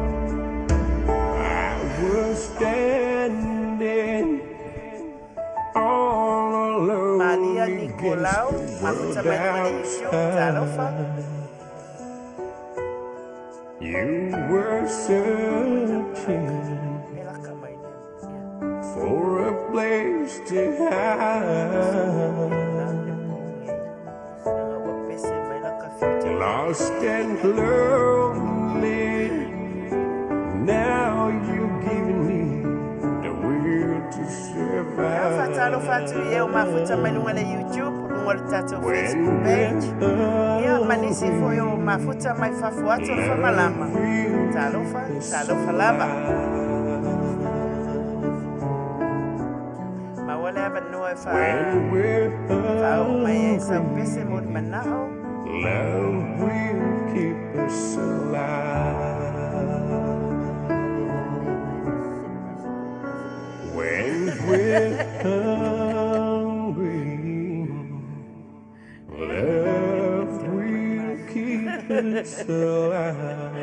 I was standing all alone Maria against Nicolau, the mafuta world maisha talofa. outside. You were searching for a place to hide. Lost and lonely. Now you've given me the will to survive. Fatalo fatu e o mafuta mai lunga le YouTube, lunga le tato Facebook page. Ia manisi foi o mafuta mai fafuato fa malama. Talofa lava. Ma wale aba noe fa o mai e sa pese mon manao. Love will keep us alive. When we're hungry, love will keep us alive.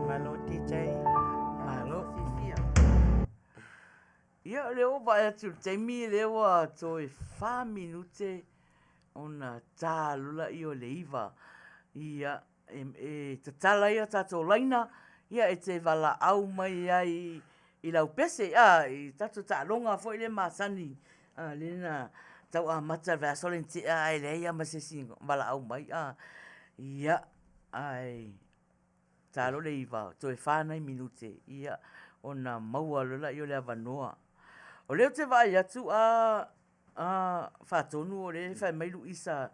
Malo DJ. Ia leo vai atu te mi leo a toi 5 minute ona tā lula i o le iwa. Ia te tala ia tātou laina, ia e te wala au mai ai i lau pese, i tātou tā longa fo i le māsani, lena tau a mata vea solen te ai le ia ma se singo, wala au mai, ia, ai, tā lo le iwa, toi whānai minute, ia, ona maua lola i o le avanoa. O leo te vai atu whātonu o le whai mailu isa,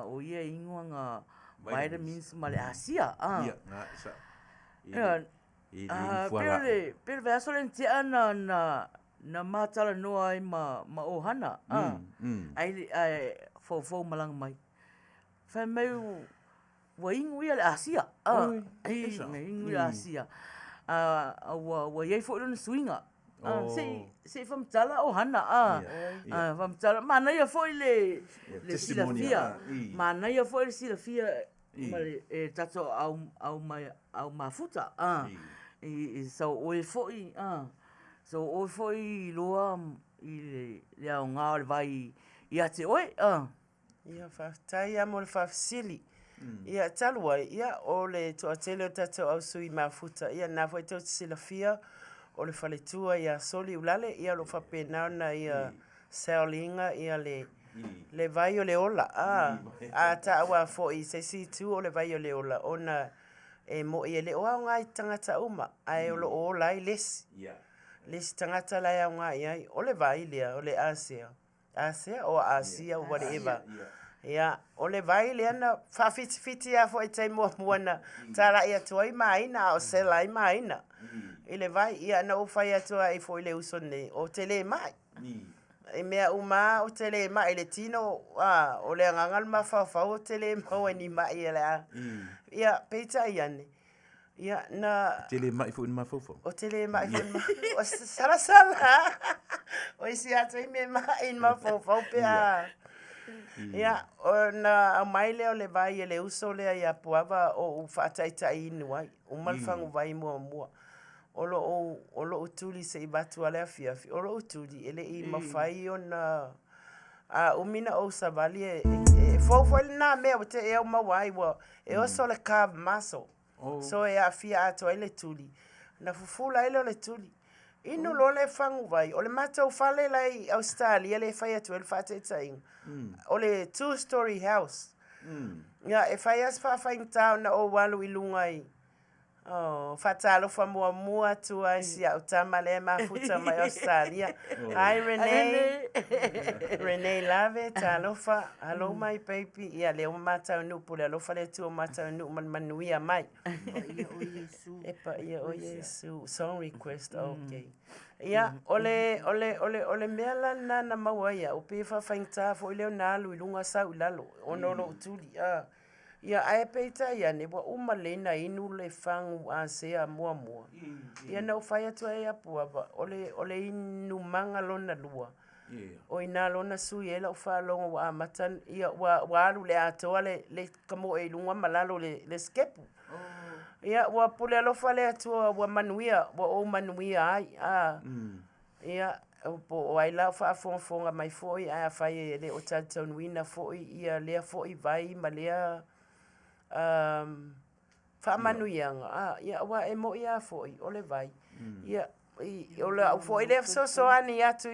o ia ingoanga vitamins ma le asia. Ia, ngā isa. Pere vea solen te ana na mātala noa ai ma ohana. Ai fau malanga mai. Whai mai wa ingu ia le asia. Ingu le asia. Wa iei fo ilona suinga. Se whamtala ohana. Whamtala. Mana ia fo i le silafia. Mana ia fo i le silafia. Ma le tato au mafuta. So oe fo i. So oe fo i loa i le au ngā o le vai i ate oe. Ia whaftai mo le whafsili. Ia talua, ia o le toa tele o tato au sui mafuta. Ia nā fo i tau silafia. O le whaletua ia soli ulale, ia lo whapenau na ia saolinga, ia le vai o le ola. Ta awa fo i se si tu o le vai o le ola. Ona e mo i le oa ngai tangata uma. Ai o lo ola i lesi. Lesi tangata lai au ngai ai. O le vai lea, o le Asia. Asia o Asia o whatever. Ia, o le vai lea na whawhiti a fo i tei mua muana. Tara ia tua i maina, o sela i maina. I le vai, ia na uwhai atua i fo i le uso nei, o te le mai. E mea uma o te le mai, le tino, o le angangal ma whawhau o te le mau ni mai e le a. Ia, peita i ane. Ia, na... Te le mai fo i ma whawhau. O te le mai fo i ma... O sala. O isi atu i me mai in ma whawhau pe a. Ia, o na mai leo le vai e le uso lea ia puava o whaataita i inuai. O malfangu vai mua. Olo utuli se i batu ale afiafi. Olo utuli ele i mawhai o na umina o savali e fawhali nā mea o te eo mawai wa e oso le carb muscle. So e afia ato ele tuli. Na fufula ele o le tuli. Inu lo le whangu vai. O le matau whale lai Australia le whai atu ele whaateta inga. O le 2-story house. Ia e whai as whawhaing tau na o walu i lungai. Fatalo fa mua tua si au tama le mafuta mai Australia. Hi Renee. Renee lave talofa. Hello my baby. Ia le mata nu pule alofa le tu mata nu manuia mai. Epa ia o Yesu. Song request okay. Ia ole mela na mawaia o pe fa fainta fo le na lu lunga sa ulalo. Ono lo tuli Ia ae peita ia ne wa umalena inu le whangu a sea mua. Ia nau whai atua e apua ole inu manga lona lua. O ina lona sui e lau whalonga wa amatan ia wa alu le atoa le kamo e lunga malalo le skepu. Ia wa pule alofa le atua wa manuia, wa o manuia ai. Ia o ai lau whaafonga mai foi ai a whai le o tatau nuina foi ia lea foi vai ma lea whaamanuianga. Ia wa e mo ia foi, o le vai. Ia o le au foi le so ani atu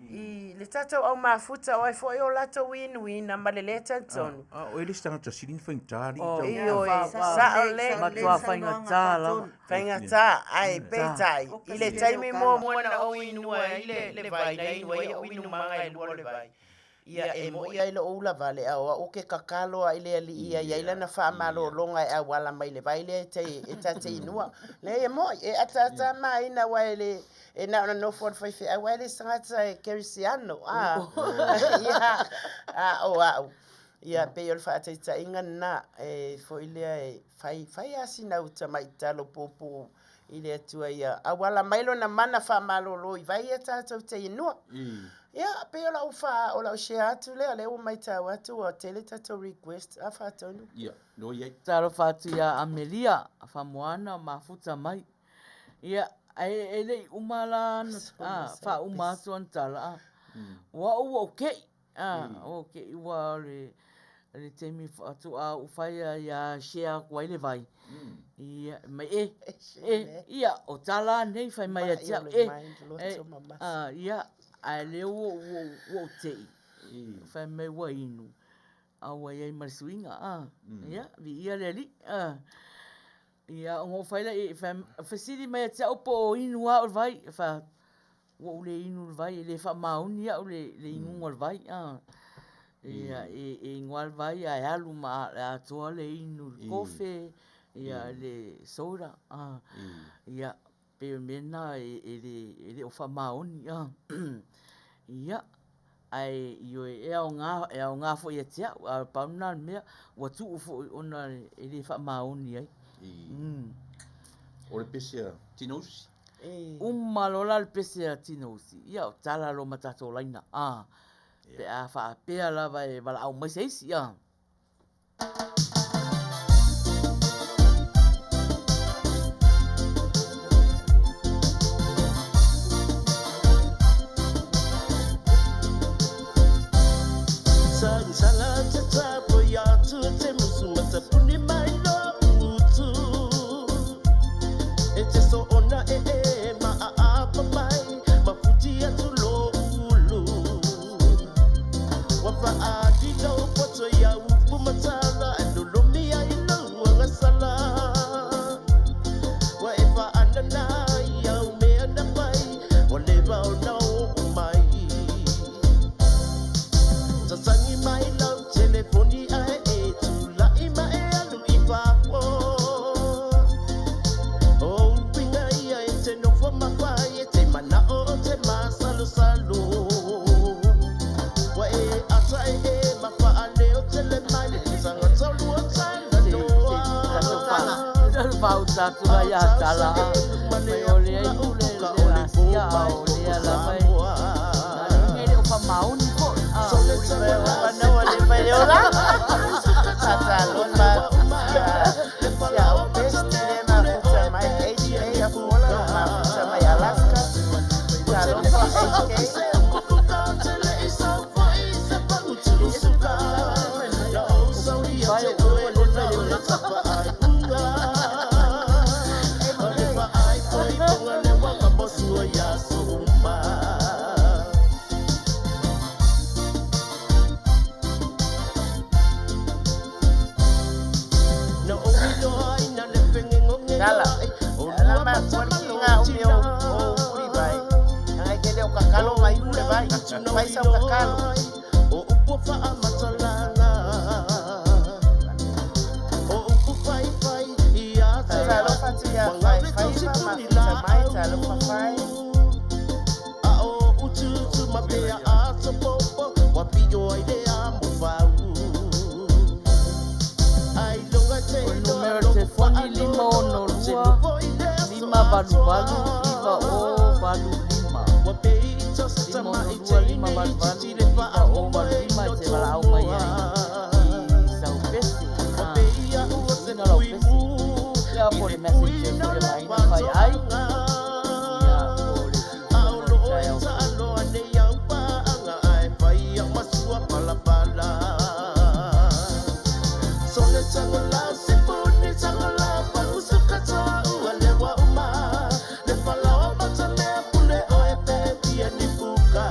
I le tatou au mafuta o ai fo o lato win ma le le tonu. O ele stanga ta silin whaintari. Sa o le matua whaingatala. Whaingata ai peitai. I le taimi mo na o inua i le vai na inua i o inu manga i lua le vai. Ia e mo ia i lo ula vale a o ke kakalo a ile ali ia ila na wha malo longa e wala mai le vai le te inua. Le e mo e atata mai na waile e na no for five a waile sangata e Kerisiano. Ia ia pe yo fa ta inga na e fo ile e fai asina uta mai talo popo ile tua ia a wala mai lo na mana wha malo lo i vai e tatou te inua. Ia, pe o la ufa o la share atu le o mai tau atu o tele tatou request a fa tonu. Ia, no ia. Taro fatu ia Amelia, a famoana mafuta mai. Ia, ele umala fa umatu antala. Wa o okay. Okay, wa le temi fatu a ufaya ya share kwa ile vai. Ia, mai ia o tala nei fai mai atia. Ia. Ai leo o te fai mai wa inu awa iai marisuinga ia vi ia le li ia ngo fai la e fasili mai te opo inu a vai fa o le inu vai le fa mauni a le inu o vai ia e ngwal vai ai alu ma a to le inu kofe ia le soda ia pe mena e le o fa mauni ia ai yo e o nga fo ia tia a pauna me wa tu fo ona ele fa mauni ai o le pesia tinosi malola le pesia tinosi ia o tala lo matato laina pe a fa pe ala vai vala au mai sei ia Satu raya tala mai ole ai ule la sia ole ala mai ngene o pamau ni ko ole vai na ole vai ola ata lomba ya o best na futa mai HK ya fola na futa mai Alaska ya lomba HK vai ser kakalo o upo fa amatalanga o upo fai ia talo fatia fai ma mai talo fai a o utu mapea a sopopo wa pio idea mo fau ai longa te numero telefoni lima ono lima balu iva o balu lima wa pei lima dua lima balu iva o balu lima te bala au mai ai sau pesi ina lau pesi ya pole message pole mai na fai ai ya pole au lo sa lo ane ya pa anga ai fai ya masua pala pala sole changola sepone changola palu suka cha wale wa uma le pala wa batale pule o e pe pia ni fuka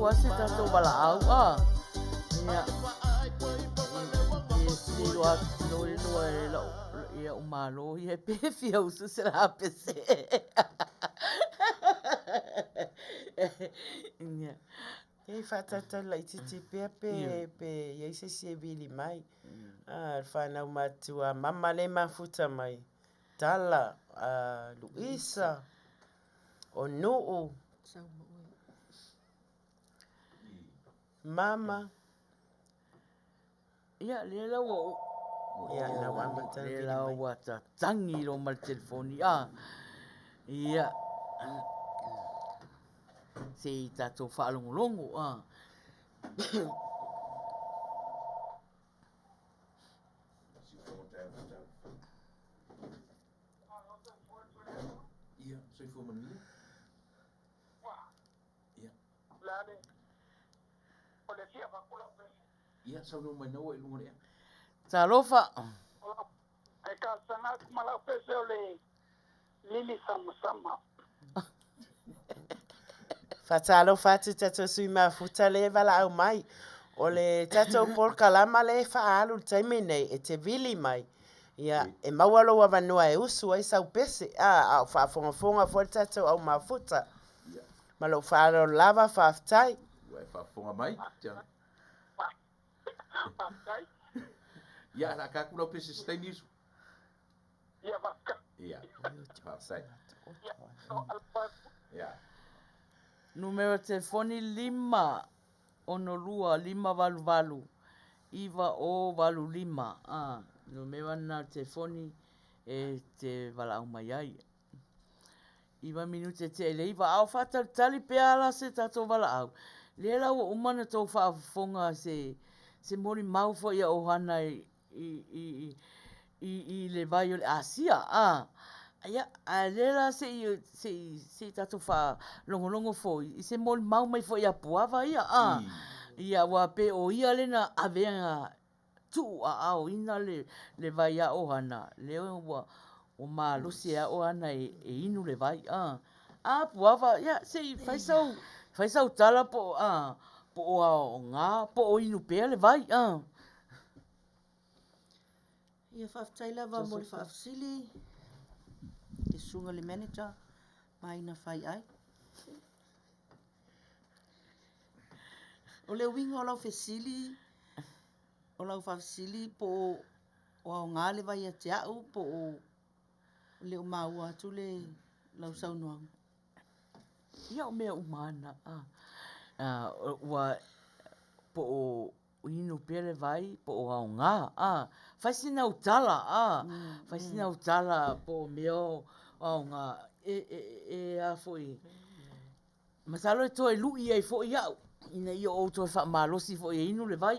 ua se tatou wala au ia e loa loa e lau ia o malo ia pe fia usu se la pese ia e whatata lai titi pea pe iei se vili mai whanau matua mama le mafuta mai Tala Luisa o nuu mama ia le lau ia na wama tana le vili lau mai wa tangi lo mal telefoni ia se tatou whaalongolongo Ia, soifua mania. Ia. Ia, sau no mai nau e lunga rea. talofa Ai ka sanga kumala pese ole lili sama. Whatalo whatu tato sui mafuta le wala au mai. O le tato por kalama le whaalu taime nei e te vili mai. Ia, e maualo wa vanua e usu ai sau pese. Au whaafonga fo le tato au mafuta. Malo whaalo lava whaftai. Ua e whaafonga mai. Ia, la ka kula pese stai nisu. Ia maka. Ia, whaaftai. Ia. numero telefoni 5 onolua 5 iwa o 5 numero na telefoni e te wala au mai ai iwa minute te ele iwa au fata tali pe ala se tato wala au le lau o umana tau whaafonga se mori mau fo ia ohana i le vai o le Asia ia a lela se tato fa longo fo i se mol mau mai fo ia puava ia ia wa pe o ia lena avea tu au ina le vai a ohana le wa o malo se a ohana e inu le vai puava ia se faisau tala po po o nga po o inu pe le vai Ia whaftai lava mo le whaafsili. Te sunga le manager. Mai na whai ai. O le winga o lau whesili. O lau whaafsili po o au ngā le vai a te au. Po o le o maua atu le lau saunuang. ia o mea umana wa po o inu pele vai po o au ngā faisina utala faisina utala po meo au ngā a foi masalo e toi lui ai foi au ina i o toi fa malosi foi inu le vai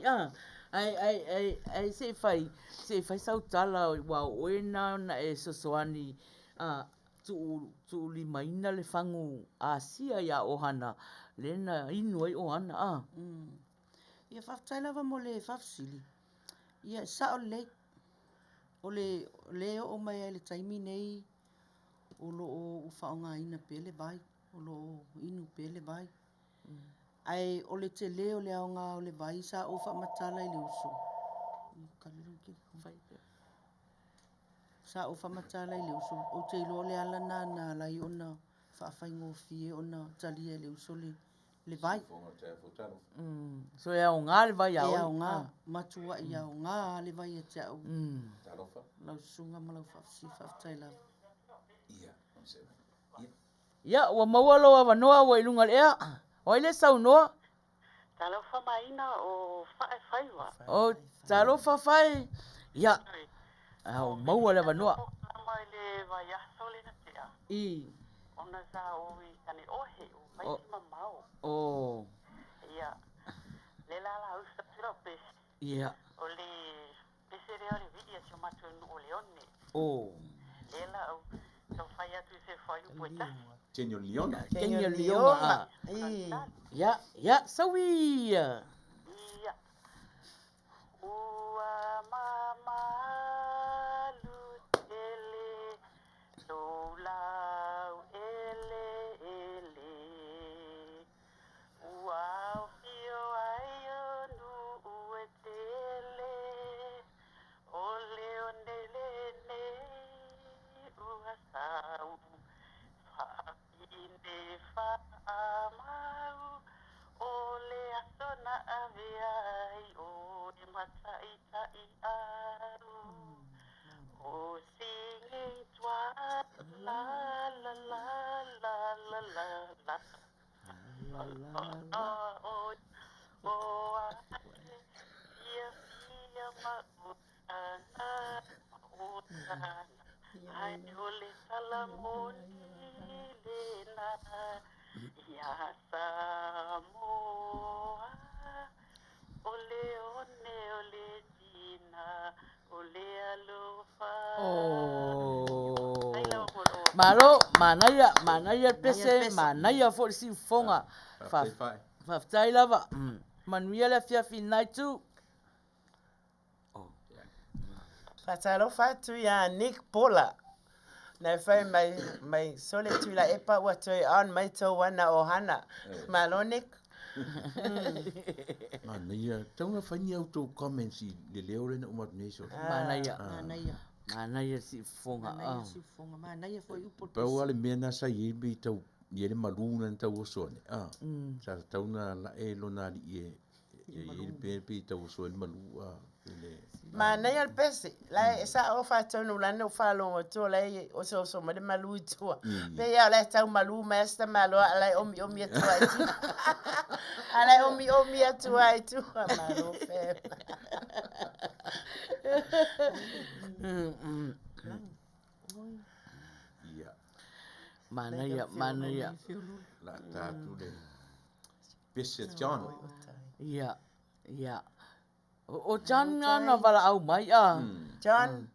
ai se fai sautala wa oena na e sosoani tu limaina le fangu Asia ia ohana lena inu ai ohana Ia whaftai lava mo le whafsili. Ia sa o le o mai ai le taimi nei o lo o whaonga ina pele vai. O lo o inu pele vai. Ai o le te leo le aonga o le vai sa o whamatala i le uso. Sa o whamatala i le uso. O te ilo le alana na lai ona whaafai fie ona talia i le uso le vai. so e au ngā le vai au E au ngā, matua i au ngā le vai e te au. Lau sunga ma lau whaftai lau. ia ua maua loa wanoa wa ilunga lea o ile sau noa Talofa maina o whaiwa. o talofa fai ia au maua le wanoa Mai le vai aso le na tea. Ona sa oi kane ohe o mai mamau. Ia. Le la usa pira pese. ia O le pese re ole vidia si o matu o leone. Le la au so fai atu se fai u pueta. Tenio Leona. Tenio Leona ia sawi Ia. Ua mama lutele Lau ele Wow matai tai aru. O singe tua la la la la la la la. O ia ia ma utana utana. Ai ole salamoni lena. Ia Samoa. Ole one ole tina. Ole alofa. Malo, manaya pese, manaya for si fonga. Fa tai lava. Manuia le fia finai tu. Fatalo fatu ya Nick Pola. Na fai mai sole tu la epa watu on mai to wana ohana. Malo Nick. Manaya, taunga whani au tō comments I le leo rena umat neso. Manaya si fonga. Manaya foi upo. Pau ale mena sa yebe tau yele maluna tau osone. Sa tauna la e lona li e pepe tau osone malu Manaya al pese. La sa o fa tonu la no fa lo to la o so ma de malu to. Pe ya la tau malu master malo ala omi to ai. Ala omi to ai tu malu fe. Manaya. La tatu le pese John. Ia. O John ngana wala au mai John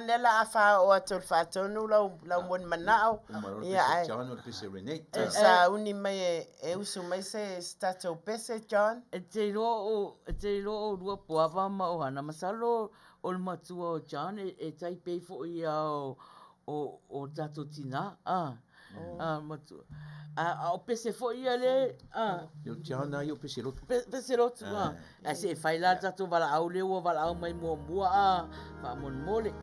lela afa o atul fatonu la mon manao. Ia John o pese Renate. Sa uni mai e usu mai se stato pese John. E te ro o rua puava ma o hana masalo o matua o John e tai pei fo ia o tato tina. Matua. O pese fo ia le. Yo John na yo pese rotu. Pese rotu. A se fai la tato wala au le o wala au mai mua. Pa mon mole.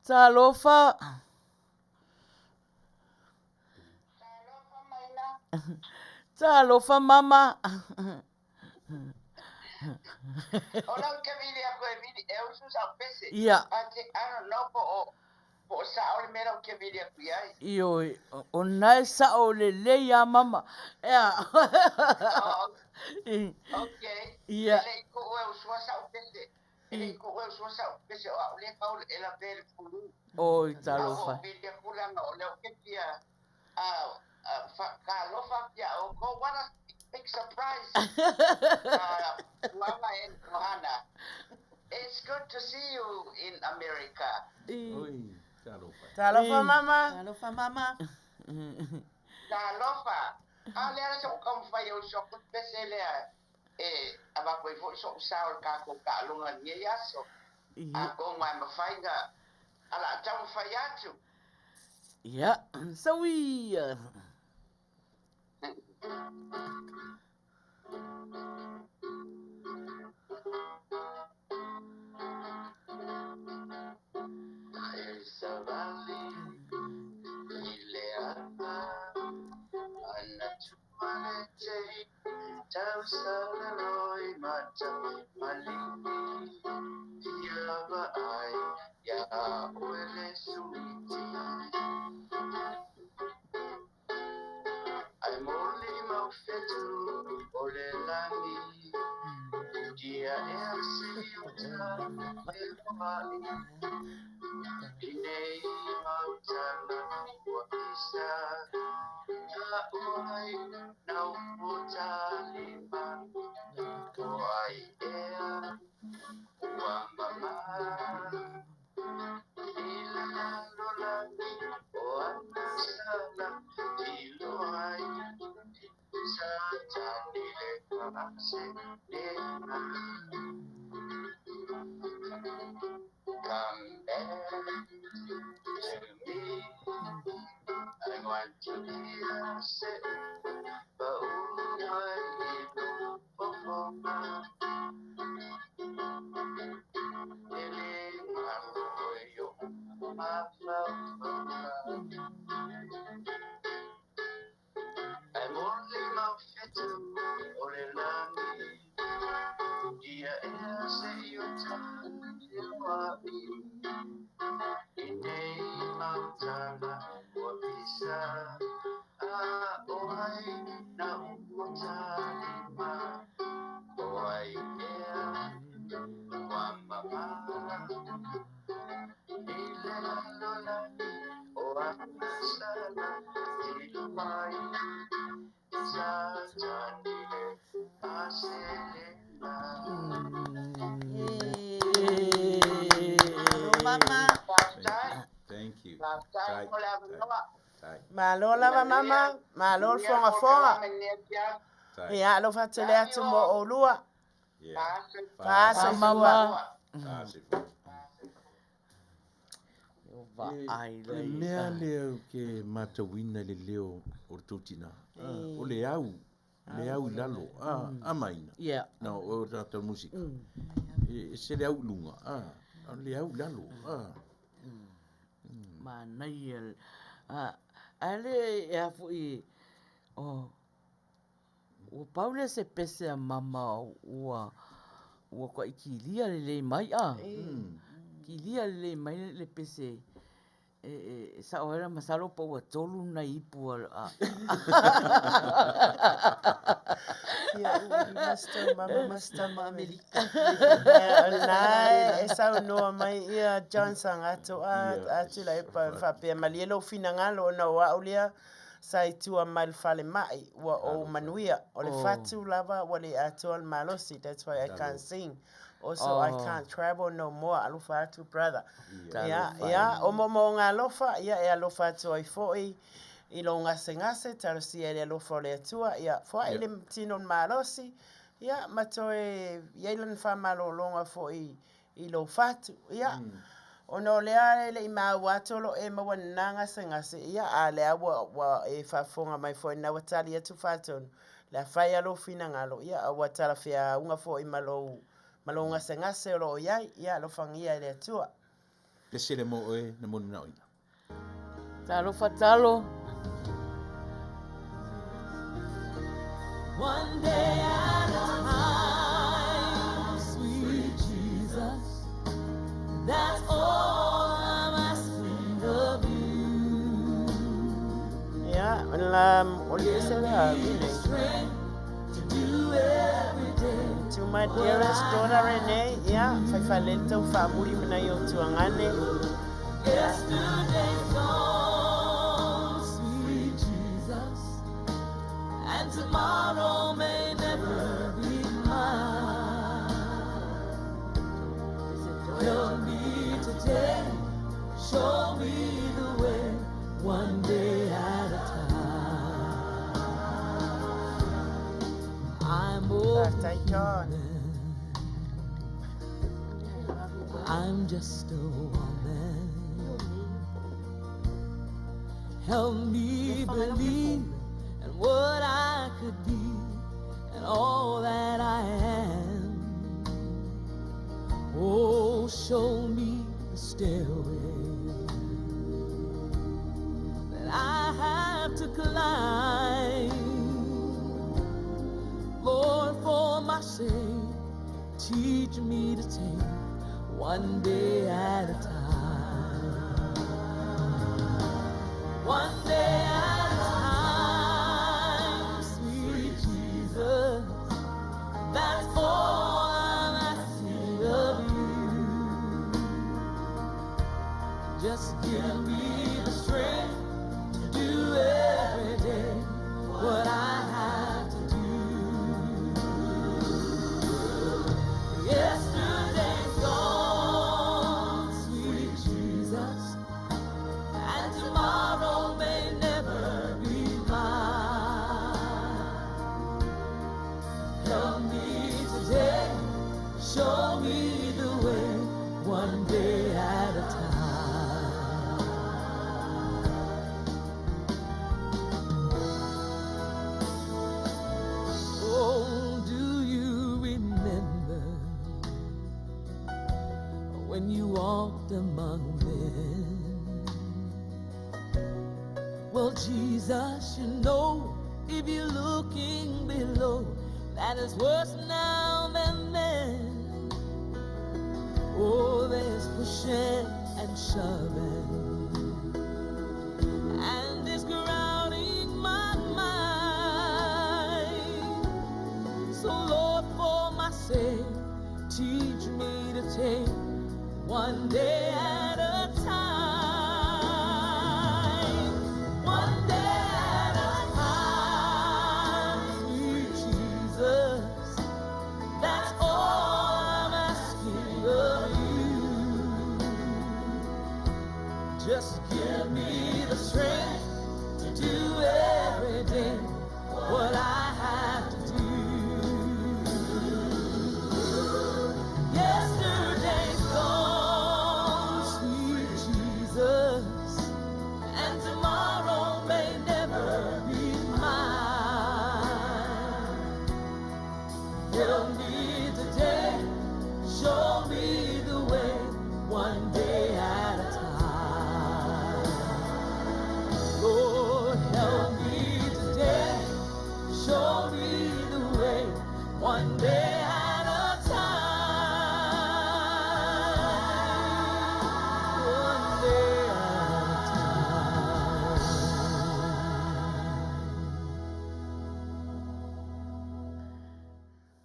Talofa mama. Ola ke vidi a koe vidi e usu sa pese. Ia. Ate ano no po sa ole mera ke vidi a kui ai. Io o nai sa o le ya mama. Ia. Okay. Ia. Le ko o usu sa pese. E ko o usu sa pese o le paul e la bel fulu. Oi talofa. O vidi kula no le ke tia ka lofa ya o ko what a big surprise. Mama and Johanna, it's good to see you in America. Oi, talofa mama. Talofa. Ale ala so kom fa yo so kut pesele aba ko fo so saul ka ko ka lunga ni yaso. Ako ma mafainga ala tau fa yatu. Ja, so wie. I'm only mafetu olelani dia elsiuta elmai inei mautana wakisa na uai na utalima oai ea wa mama ila lolani oanasala iloai Come back to me. I want to hear say, but I need for my Mama. Thank you. Malo lava mama, malo fonga. Ia lo fatele atu mo olua. Pasa mama. Le mea leo ke matawina le leo o tutina. O le au lalo. Amaina. Na o tata musika. Se le au lunga. Le au lalo. Manai ale e afu I o Paule se pese a mama ua ko ikilia le mai kilia le mai le pese sa ora masalo po wa tolu na ipu Master America. Esa no mai ia Johnson atu la pa fa pe malielo finangalo na wa ulia sai tua mal fale mai wa o manuia o le fatu lava wa le atu malosi. That's why I can't sing. Also, I can't travel no more. Alofa atu brother. Yeah. O mo ngā lofa, ia e alofa atu ai foi. I lo ngase taro si e alofa le atua. Ia, fo ele tino malosi. Ia, matoe yailan fa malo longa foi I lo fatu. Ia, ono lea le I mawatolo e mawananga ngase. Ia, a lea wa e fafonga mai foi na watali atu fatonu. La fai alo fina ngalo. Ia, a watala fia unga foi malo. Malonga ngase o lo iai, ia lo fangia le atua. Ke sere mo oe na monu na oina. Talo fatalo. One day at a time, sweet Jesus, that's all I'm asking of you. Yeah, what do you say that? To do every day. To my dearest daughter Renee, yeah, Fafalento family na yo tuangane. Yesterday's gone, sweet Jesus, and tomorrow may never be mine. Help me today, show me the way, one day at a time. I'm just a woman. Help me believe in what I could be and all that I am. Oh, show me the stairway that I have to climb. Lord, for my sake, teach me to take one day at a time. One day at a time, sweet Jesus, that's all I'm asking of you. Just give me the strength to do every day what I have to do. Yesterday's gone, sweet Jesus, and tomorrow may never be mine. Help me today, show me the way, one day at a time. Oh, do you remember when you walked among men? Well, Jesus, you know, if you're looking below, that is worse now than then. Oh, there's pushing and shoving, and it's crowding my mind. So, Lord, for my sake, teach me to take one day at a time. One day at a time, sweet Jesus, Just give me the strength to do every day what I have to do. Yesterday's gone, sweet Jesus, and tomorrow may never be mine. Help me today, show me the way, one day at a time. Lord, help me today, show me the way, one day at a time. One day at a time.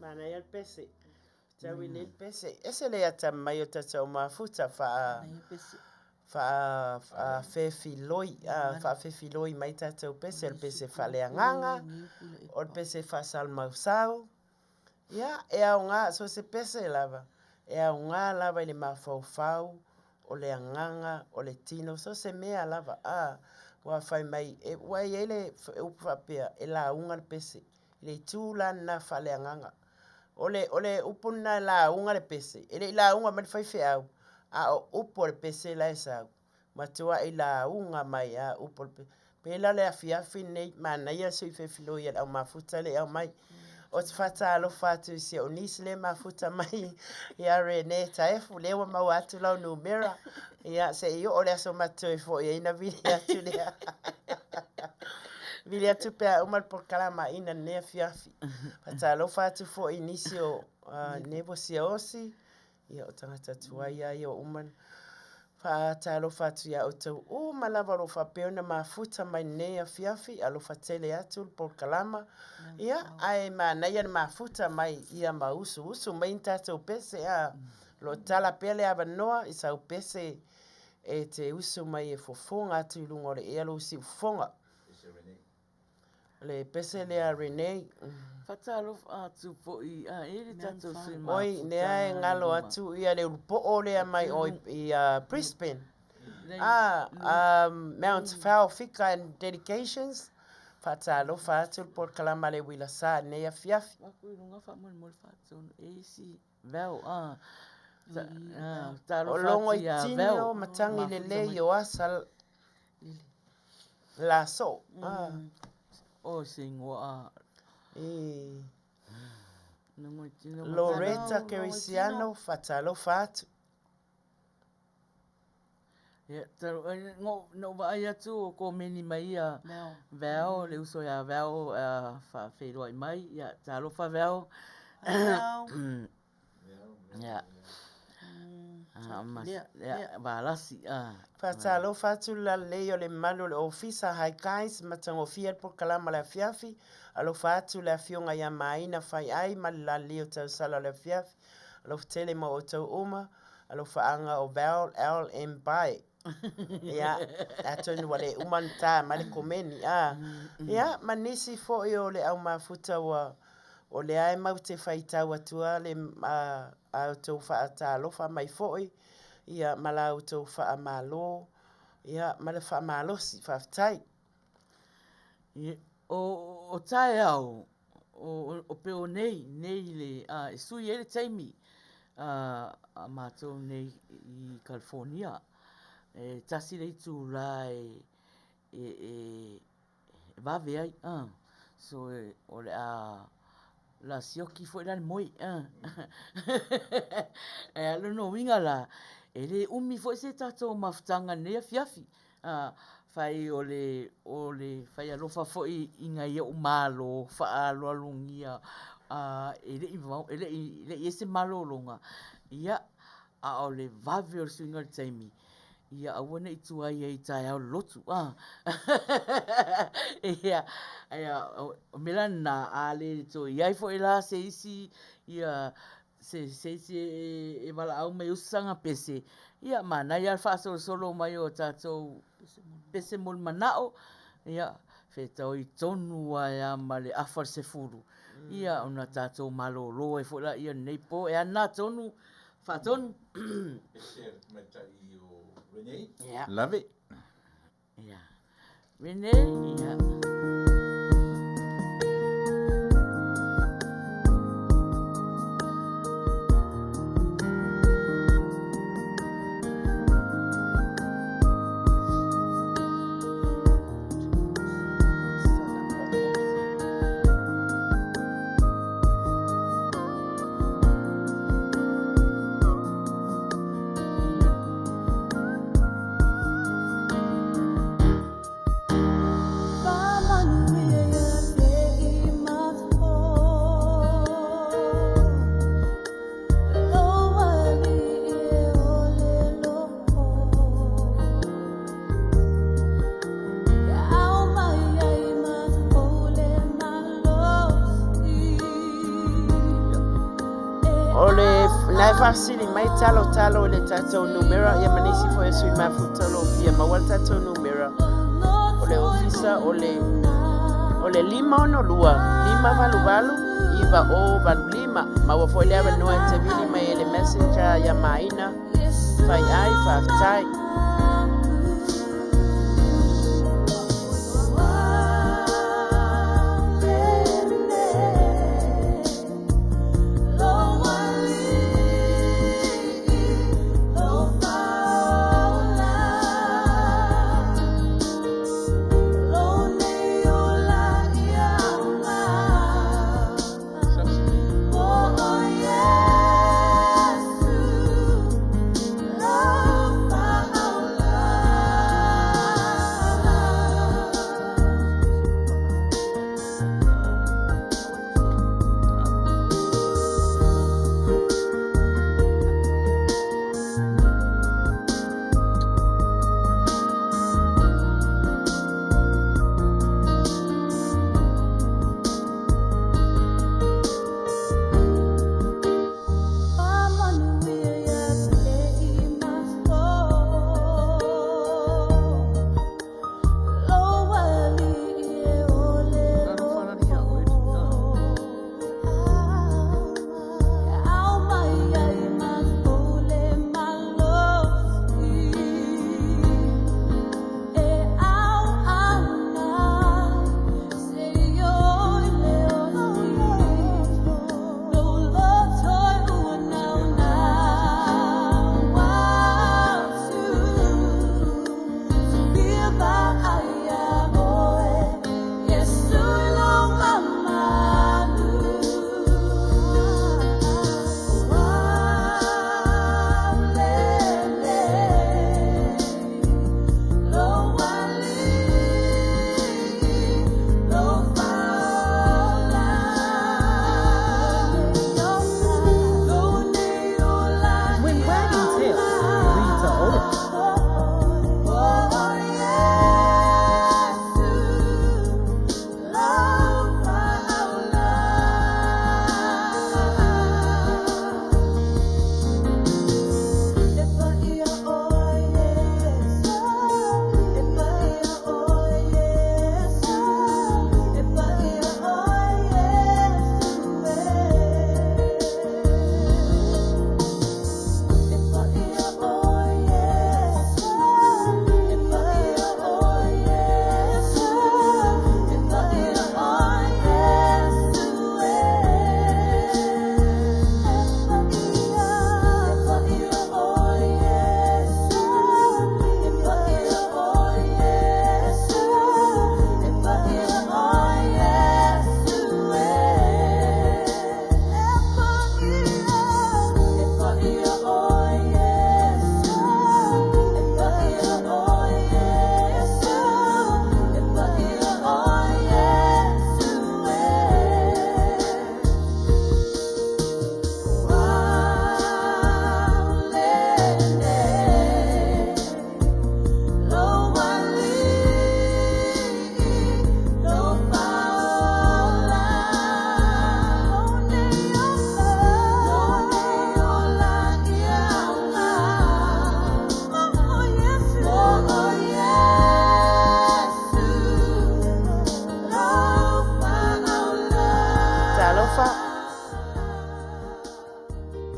Mana ia pese. Tawi le pese. Ese le ata mai o tata o mafuta fa fefiloi, fa fefiloi mai tata o pese, el pese fa le anganga, o el pese fa salmausau. Ia, e au ngā, so se pese lava. E au ngā lava i le mafaufau, o le anganga, o le tino, so se mea lava. Wa fai mai, wai ele upapea, e la unga le pese, le tūla na fa le anganga. Ole upuna la unga le pese. Ele la unga mai fai fe au. A upo le pese la esa. Matua i la unga mai a upo le pese. Pela le afiafi nei mana ia sui fe filo ia au mafuta le au mai. O te fata alo fatu si o nisi le mafuta mai. Ia rene taefu lewa mau atu lau numera. Ia se iyo ole aso matoi fo ia ina vili atu lea. Vili atu pea umal por kalama ina nea fiafi. Pata lo fatu fo inisi o nebo sia osi. Ia o tangata tuaia ia o uman. Pata lo fatu ia o tau malava lo fa peona mafuta mai nea fiafi. Alo fatele atu por kalama. Ia ai mana ia mafuta mai ia mausu. Usu mai intata upese a lo tala pele abanoa isa upese e te usu mai e fofonga atu ilunga le ea lo usi ufonga. Le pese le a Renee. Fatalo atu po I ele tato se ma. Oi, ne ai ngalo atu ia le upo o le mai oi I Brisbane. Mount Fowl Fika and Dedications. Fatalo fatu por kalama le wila sa ne a fiafi. Aku runga fa mo fatu AC vel o longo I tino matangi le le yo asal la so. O singoa. Loretta Kerisiano fatalo fatu. Ya, no vai atu ko meni mai a veo le uso ya veo fa feiro mai ya talo fa veo. Ya. Ya, balasi Fatalo fatu la leo le malo le ofisa hai kais matango fiat por kalama la fiafi. Alo fatu la fionga ya maina fai ai la leo tau sala la fiafi. Alo tele mo o tau uma. Alo faanga o val al embai. Ya, atonu wale umanta male komeni ya manisi fo yo le au mafuta wa o le ai mau te faita wa tua le au tau fa ata lo fa mai fo ya mala tau fa malo ya mala fa malo si fa tai o tai au o pe o nei le sui ele taimi mato nei I California tasi le tu lai va vei so o le la sioki foi la moi alo no winga la ele umi foi se tato maftanga ne fiafi fai o le fai alo fa foi inga ia o malo fa alo alungia ele ese malo longa ia a o le va ver single time ia awana I tua ia I tai au lotu ia melana ale to ia fo ila se isi ia se e wala au me usanga pese ia mana ia fa solo mai o tato pese mol manao ia fe tau I tonu ia male afar se furu ia ona tato malo lo e fo la ia nei po e ana tonu fa tonu pese mai tai o Renee? Yeah. Love it. Yeah. Renee, yeah. Fasili mai talo le tatou numera ia manisi fo esu I mafuta lo fia ma wal tatou numera ole ofisa ole lima ono lua lima valu iva o valu lima ma wa fo le ava no te vili mai ele messenger ya maina fai ai fa tai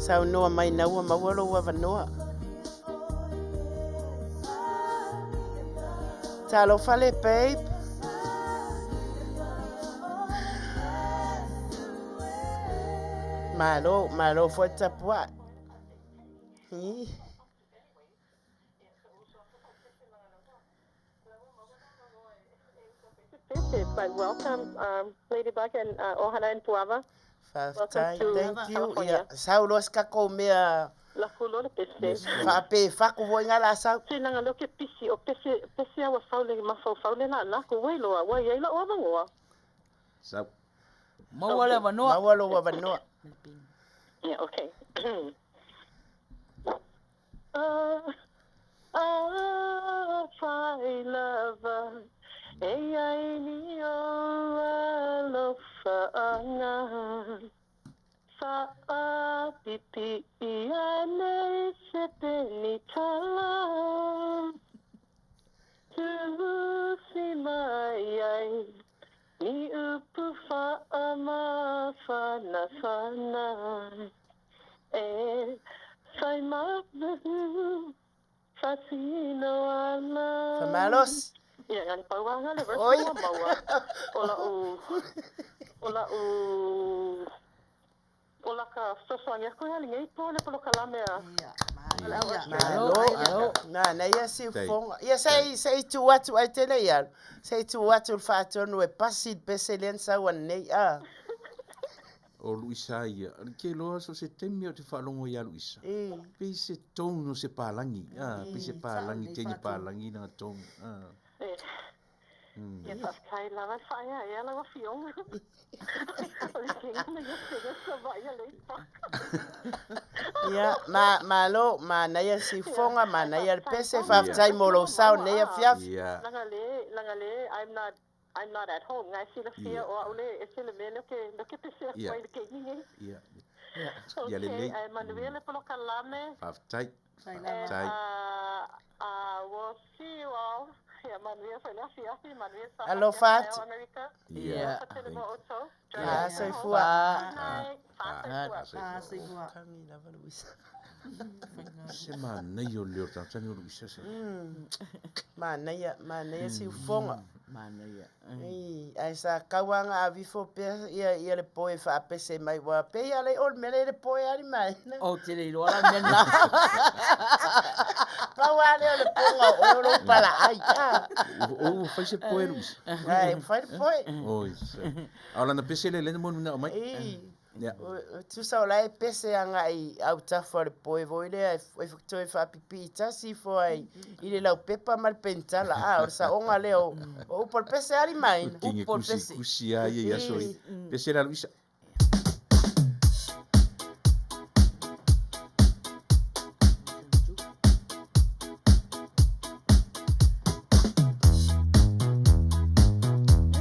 Sau noa mai na ua mawalo ua vanoa. Talofa le, babe. Malo foi tapua. But welcome, Ladybug and Ohana and Puava. Thank you. Yeah, saulos ka ko mea. La kulona pese. Fa pe fa ko voinga la sa. Sina nga loke pisi o pese wa faule ma faule na ko welo wa ye la o vangoa. Sa. Mawala vanoa. Mawalo wa vanoa. Yeah, okay. Fai lava. Ei ai ni o alofa anga. Fa pipi ane se ni tala. Tu si mai ai. Ni upu fa'ama fana e sai mabu fasino ala Famalos. Ya ngani pauanga le Oi. Ola ka sosoanga ko ya lingai pole polo kalamea. Malo. Na ia si fonga. Ia sei tu watu ai tele ia. Sei tu watu fato no e pasid peselensa wan nei a. O Luisa ia. Ke loa so se temi o te whalongo ia Luisa. Pe se tonu se pālangi. Pe se pālangi, teni pālangi na tonu. Ia kai lava whaia e ala wa fionga. Ole kinga na ia tega sa vaia leita. Ia, malo, na ia si fonga, na ia pese whaftai molo sao, na ia fiaf. Langa le, I'm not at home. Ngai sila fia o ole e sila me loke pese a koe ke ninge. Ia. Okay, ai manuele polo kalame. Whaftai. We'll see you all. Yeah, Manuel foi na fiesta, Manuel está Hello, Fat. Yeah. Sai fua. Se mana yo leo tani o Luisa se. Mana ia si fonga. Mana ia. Ai sa kawanga a vifo pe ia le poe fa pese mai wa pe ia le ol mele le poe ali mai. O te le loa mena. Pa le ponga o lo pala ai. O fai se poe Luisa. Ai fai poe. Oi. Ala na pese le mo na mai. Tu sa la pese anga ai au ta for poe voile ai foi fa pipi ta si foi ile la pepa mal pentala a sa onga leo o por pese ali mai o por pese kusi ai ia soi pese la Luisa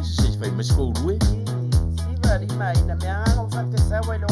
se vai mais com o si va ali mai na me anga fa pese vai lo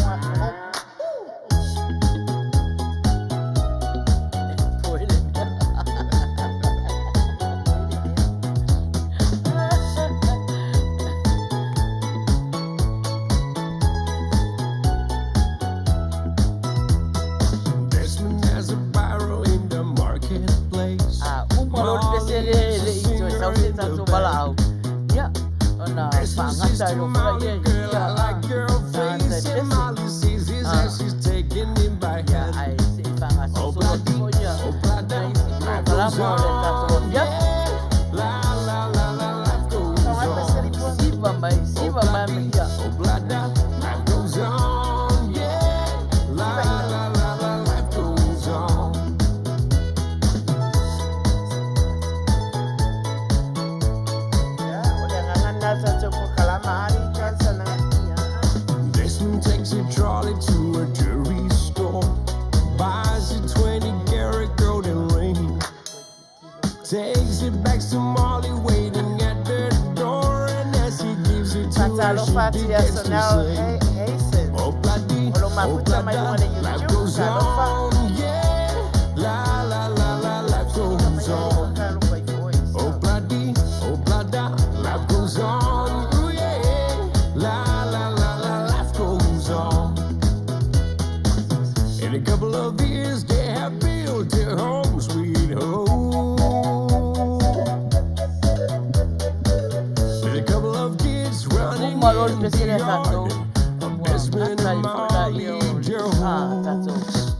lead your horse.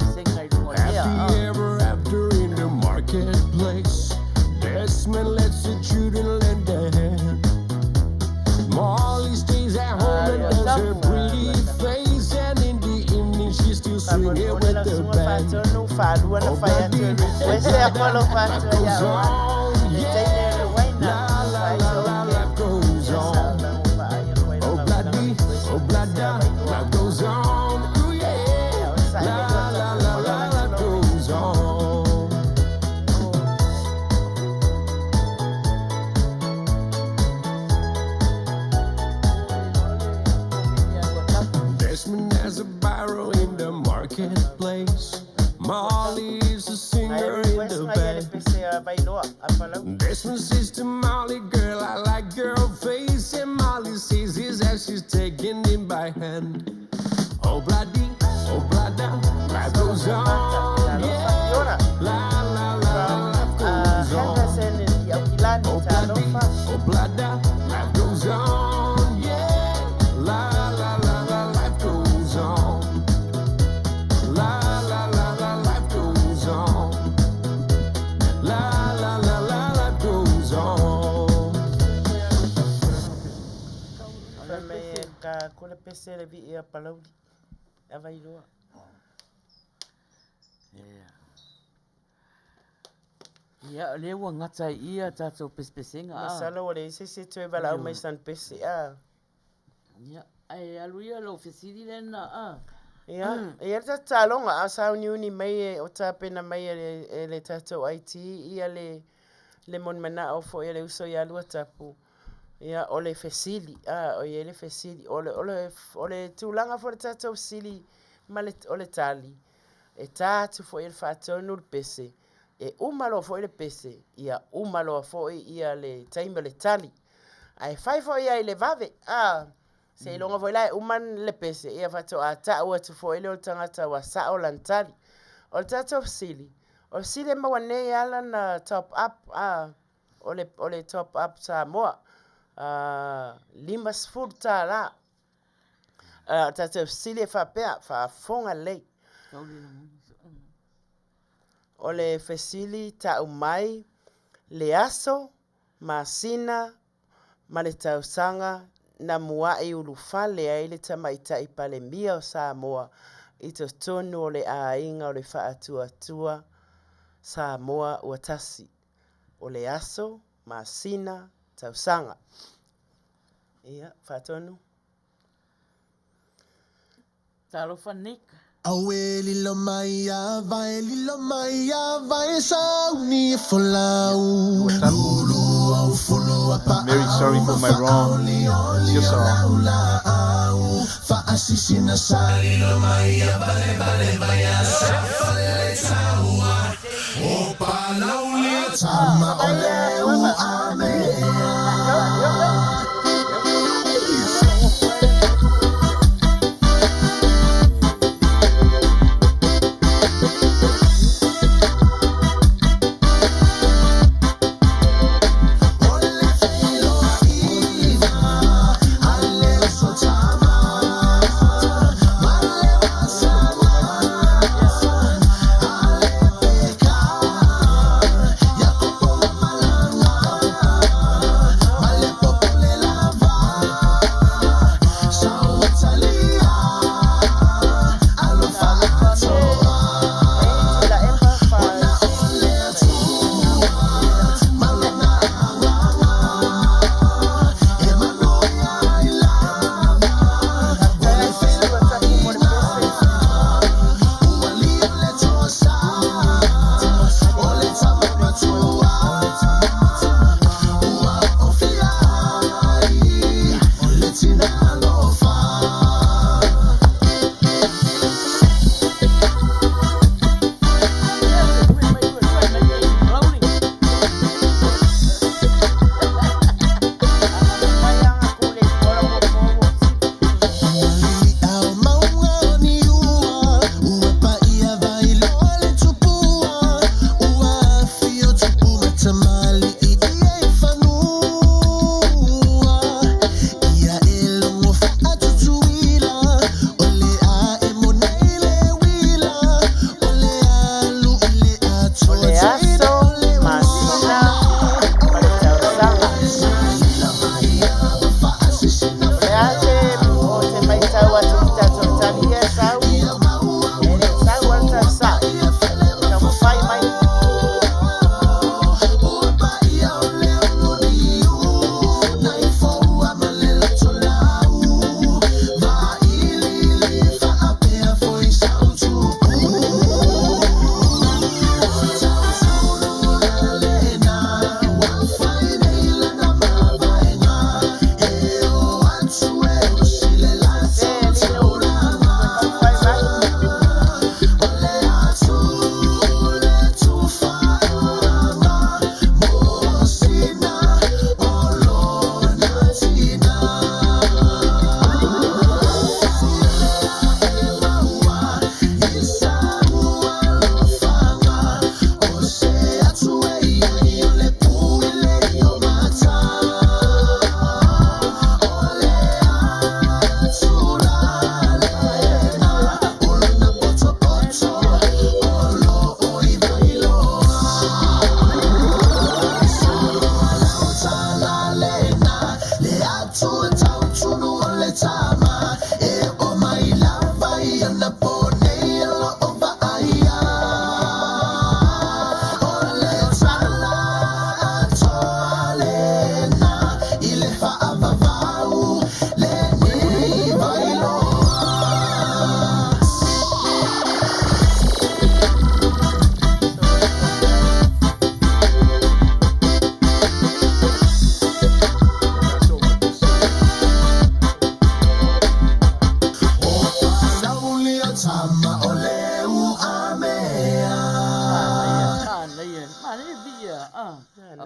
Happy ever after in the marketplace. Desmond lets the children lend a hand. Molly stays at home and does her pretty face, and in the evening she's still swinging with the band. Oh, bloody, life goes on, yeah. La la la la, life goes on. Oh, bloody, life goes on. Ooh, yeah. La la la la, life goes on. Desmond has a barrel in the marketplace. Molly is a singer in the band. Desmond says to Molly, girl, I like your face. And Molly says this as she's taking him by hand. Oh, bloody, life goes on, yeah. La, la, la, life goes on. Oh, bloody, life goes on, yeah. La, la, la, la, life goes on. La, la, la, la, life goes on. La, la, la, la, life goes on. Kula pese le vi ia palaudi. Availoa. Ia le wa ngata ia tato pespesenga. Masala o le se tue vala mai san pese a. Ia ai aluia lo fesiri le na Ia, ia ta talonga a sa uni mai o ta pena mai le tato IT ia le mon mana o fo ia le uso ia lua tapu. Ia ole fesili o ia le fesili ole tulanga fo tato sili male ole tali. E tatu fo il fatonu le pese. E umalo fo le pese. Ia umalo fo ia le taimba le tali. Ai fai fo ia le vave. Se longa fo lai uman le pese. Ia fato a ta ua tu fo ile o tangata wa sa o lantali. O tato sili. O sili ma wane ala na top up. Ole top up sa moa. Limas food ta la. Tato sili fa pea. Fa fonga lei. O le fesili ta umai, le aso, masina, ma le tausanga, na mua e ulufale a ile tamaita i pale mia o Samoa, i to tonu o le ainga o le whaatua Samoa ua tasi. O le aso, masina, tausanga. Ia, whaatonu. Talofa nika. Awe lilo maya vai sauni folau. I'm very sorry for my wrong. It's your song. Fa asisina sa lilo maya vale vaya sa saua. O palauli tama oleu ame. Mala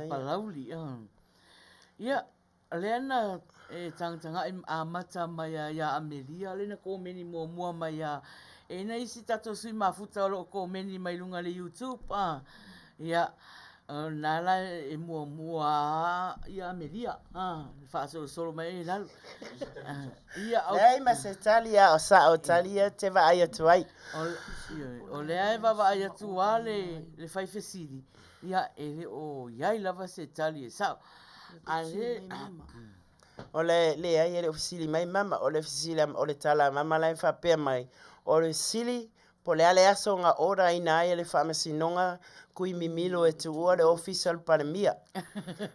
palauli. Ia, lea na tanga a mata mai ia Amelia, le na komeni mua mai e na isi tato sui mafuta o lo komeni mai lunga le YouTube. Ia, nala e mua ia Amelia. Whaasolo solo mai e lalu. Lei ma se talia o sa o talia te va ai atu ai. O lea e va ai atu le fai fesiri. Ia ele o iai lava se talia sao. Ale o le ai ele ofisili mai mama o le ofisili o le tala mama lai fa pe mai o le sili po le ale aso nga ora ina ai le fa masinonga kui mimilo e tu o le official pandemia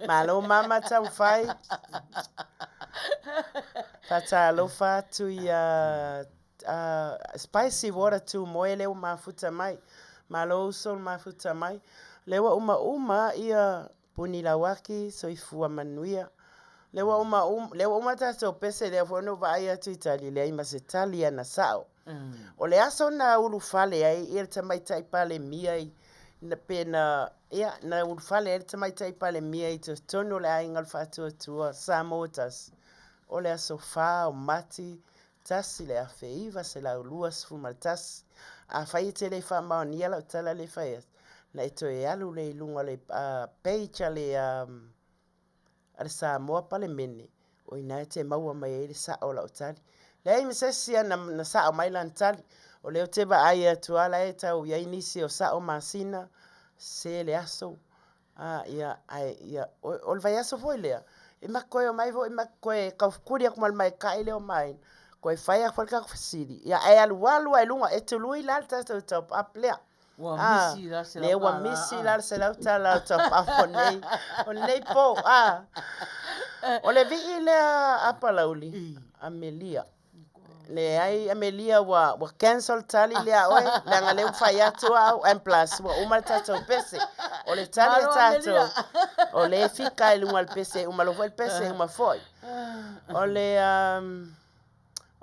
malo mama tau fai fata lo fa tu ya spicy water tu moele o mafuta mai malo sol mafuta mai lewa uma ia punila waki soifua manuia lewa uma tato pese le fono vai atu Itali le ai masetalia na sao o le aso na ulu fale ai ia tamai tai pale mia na pena ia na ulu fale ia tamai tai pale mia I to tono le ai ngal fatu tua samotas o le aso fa o mati tasi le afeiva se la luas fumaltas a fai tele fa ma ni ala tala le fai na ito e alu le lunga le page le ale sa moa pale mene o ina te maua mai ele sa o la otali le ai mesesia na sa o mai lan tali o le te ba ai atu ala e tau ia inisi o sa o masina se le aso ia o le vai aso foi lea e makoe o mai vo e makoe kaufkuri aku mal mai kai leo mai koe fai a falka fasiri ia ai alu ai lunga e te lui la tata top up lea le wa misi la se la tala top up o nei po o le vi le apa lauli Amelia le ai Amelia wa cancel tali le oe le ngale fai atu au en plus wa uma tato pese o le tali tato o le fika il un pese uma lo el pese uma foi o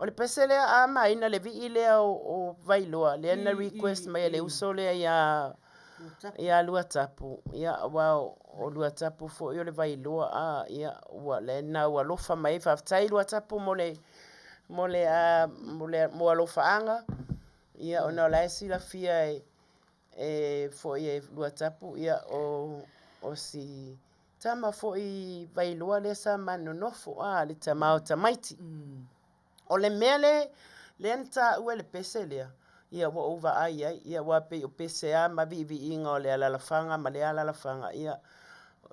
le pese le ama ina le vi le o vailoa le na request mai le uso le ia lua tapu ia wow o lua tapu fo yo le vailoa ia wa le na wa lofa mai fa tai lua tapu mo alofa anga ia ona la si la fia fo ia lua tapu ia o si tama fo I vailoa le sa manonofo le tamao tamaiti o le mele le enta ua le pese lea ia wa over ai ia wa pe o pese ma vi inga o le alalafanga ma le alalafanga ia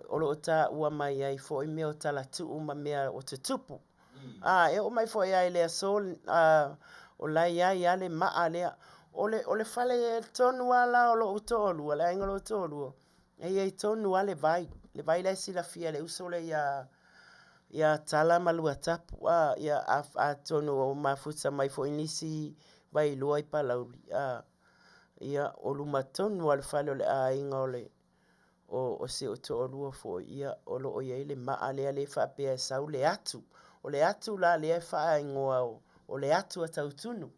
o lo ta ua mai ai fo I mea o tala tu ma mea o te tupu e o mai fo ai le sol o lai ai ale maa lea o le fale tonu ala o lo utolu ala inga lo utolu e tonu ale vai le si la fia le uso le ia tala malua tapu ia a tonu o mafuta mai fo inisi vai loa I palauli ia o luma tonu al fale o le inga o se o to lua fo ia o lo ia le maa le fa pe sau le atu o le atu la le fa ingoa o le atu a tautunu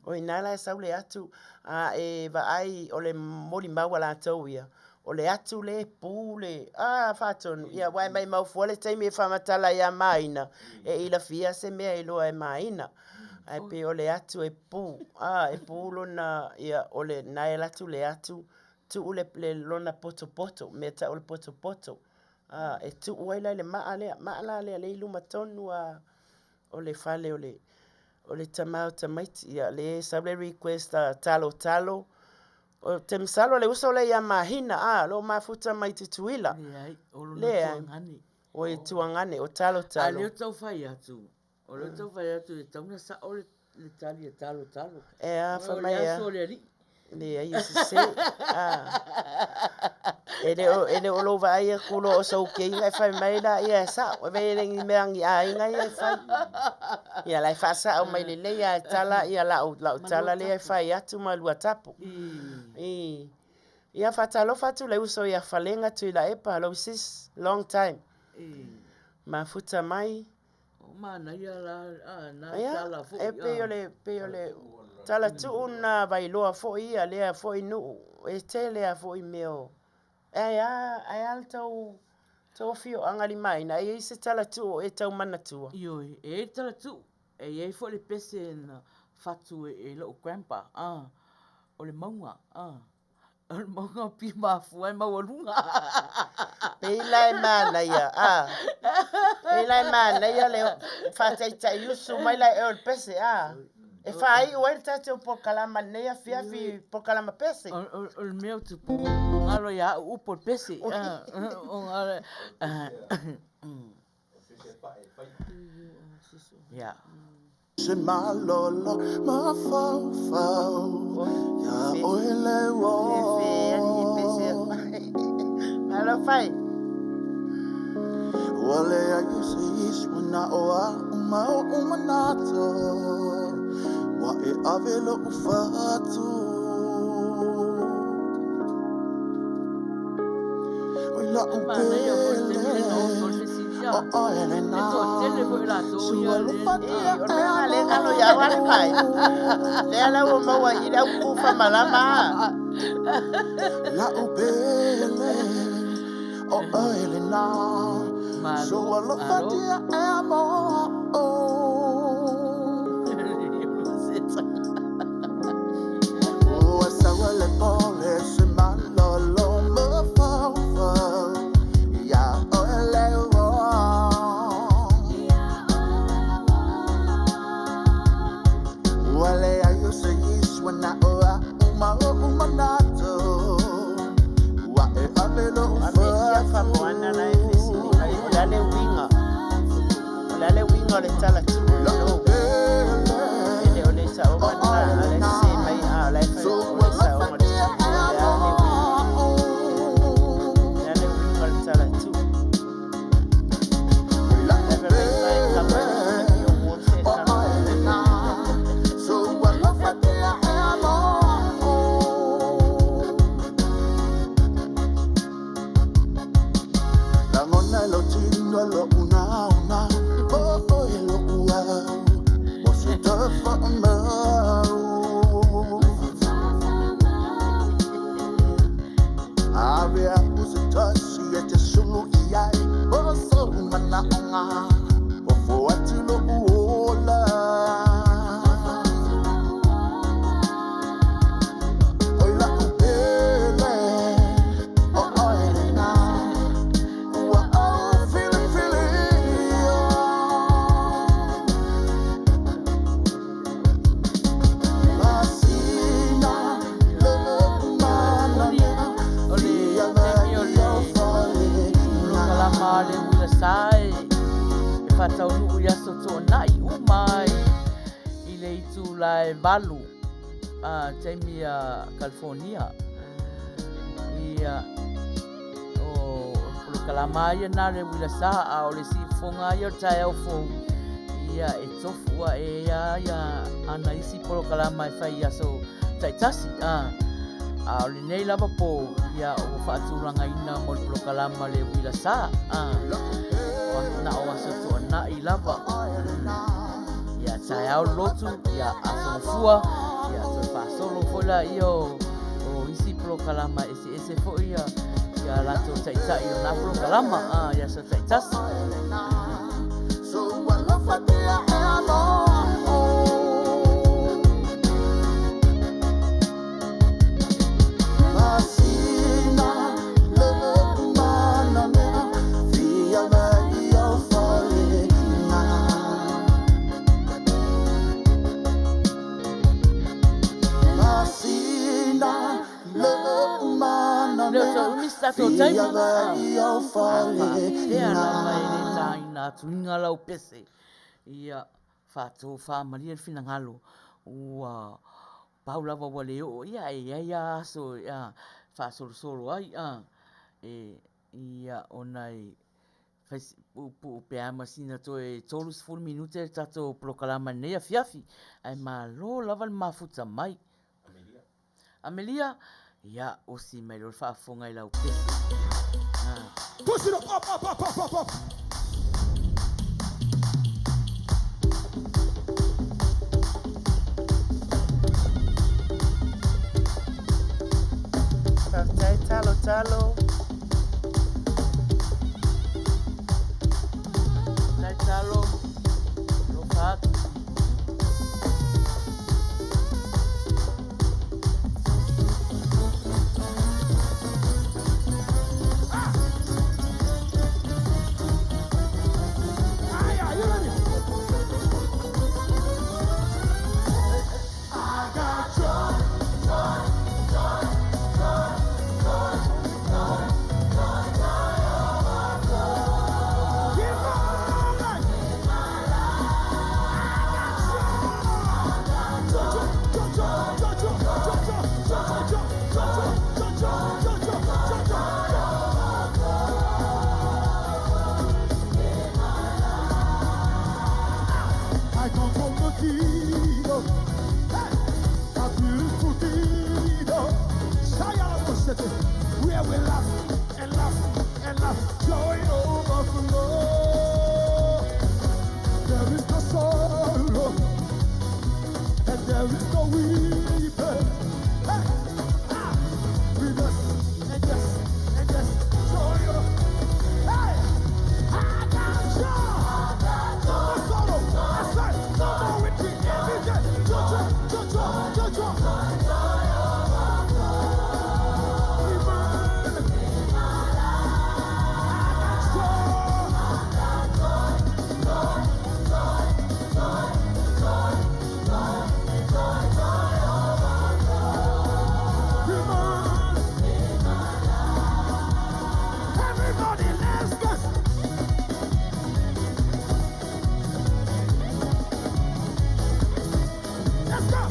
o inala sau le atu e va ai o le moli mawala tau ia o le atu le pule fa tonu ia wai mai mau fo le taimi fa matala ia maina e ila fia se mea ilo e maina ai pe o le atu e pu lona ia o le nai atu le atu tu le lona poto me ta o le poto e tu uaila le maa le iluma tonu o le fale o le tamao tamaiti ia le sable request talo o te misalo le uso le ia mahina lo mafuta mai tutuila le o e tuangane o talo ale o tau fai atu o le tau fai atu e tau na sa o le tali e talo fa mai le ai se ele o lo vai kulo o so ke ngai fa mai la ia sa o ve le ngi meangi ai ngai fa ia la fa sa o mai le ia tala ia la tala le fa ia tu ma lua tapu ia fa talo fa tu le uso ia falenga tu la epa lo sis long time ma futa mai ma na ia na tala fo pe le tala tu una vai loa fo ia le fo inu e tele a fo meo ai al tau fio angari mai na e se tala tu e tau mana tu. Yo, e tala tu. E fo le pese na fatu e lo grandpa. O le maunga. O le maunga pi mafu ai mawalunga. Peilai mana ia. Peilai mana ia le fatai tai usu mai lai e o le pese. E fai o el tatu po kalama nei fiafi po kalama pese. O le meu tu po ngalo ya upo pese. O ngalo. Yeah. Se malolo ma fau ya oile wo. Malo fai. Wale ayu se iswana oa umanato. Wa e avelo ufatu. Oila upele. Oh, Elena. Suelo fatia. Elena lo ya wale pai. Lea wo mawa ida kufa malama. La upele. Oh, Elena. Suelo fatia amor. Oh, esa huele pole se malolo me fau. Ya ole. Wana oa umanato wa e avelo amelia famuana na efesi ai ulale winga le tala tu lo ele ole sa o mana ale se mai ala fa ole sa o mana ele winga le tala tu la eve mai kama yo mo se sa so wala fatia lo chino lo una oh lo wow o se te fa mal avea usa tasi e te sulu iai o so mana nga o fo atu lo ola oila upele oh Elena. Sai e fatau nuu ia soto nai umai I le itu lai valu Jamie California ia o kalama ia na le wila sa o le si fonga ia tai au fo ia e tofu e ia ana isi polo kalama e fai ia so tai tasi o le nei lava po ia o whaaturanga ina mo le polo kalama le wila sa na o aso to na I lava ia tai au lotu ia aso fua ia to fa solo fola io o isi polo kalama ese fo ia ia la to tai tai na polo kalama ia so tai tasi so wala fatia amor Masina le mana via vai ao falena Masina le mana via vai ao falena na tuinga lau pese ia fato fa maria fina ngalo ua paula wa wale o ia so ia fa solo ai ia onai faz pu pe amasina to e tolus full minute tato proclama nei fiafi ai malo lava mafuta mai Amelia ia o si melhor fa fonga ila o pese push it up Talo eternity, where we laugh and laugh and laugh, joy overflow. There is no sorrow, and there is no weeping. Hey, we just and just joy. Hey, I got joy. No sorrow, that's right. No more weeping. Every day, joy. Let's go!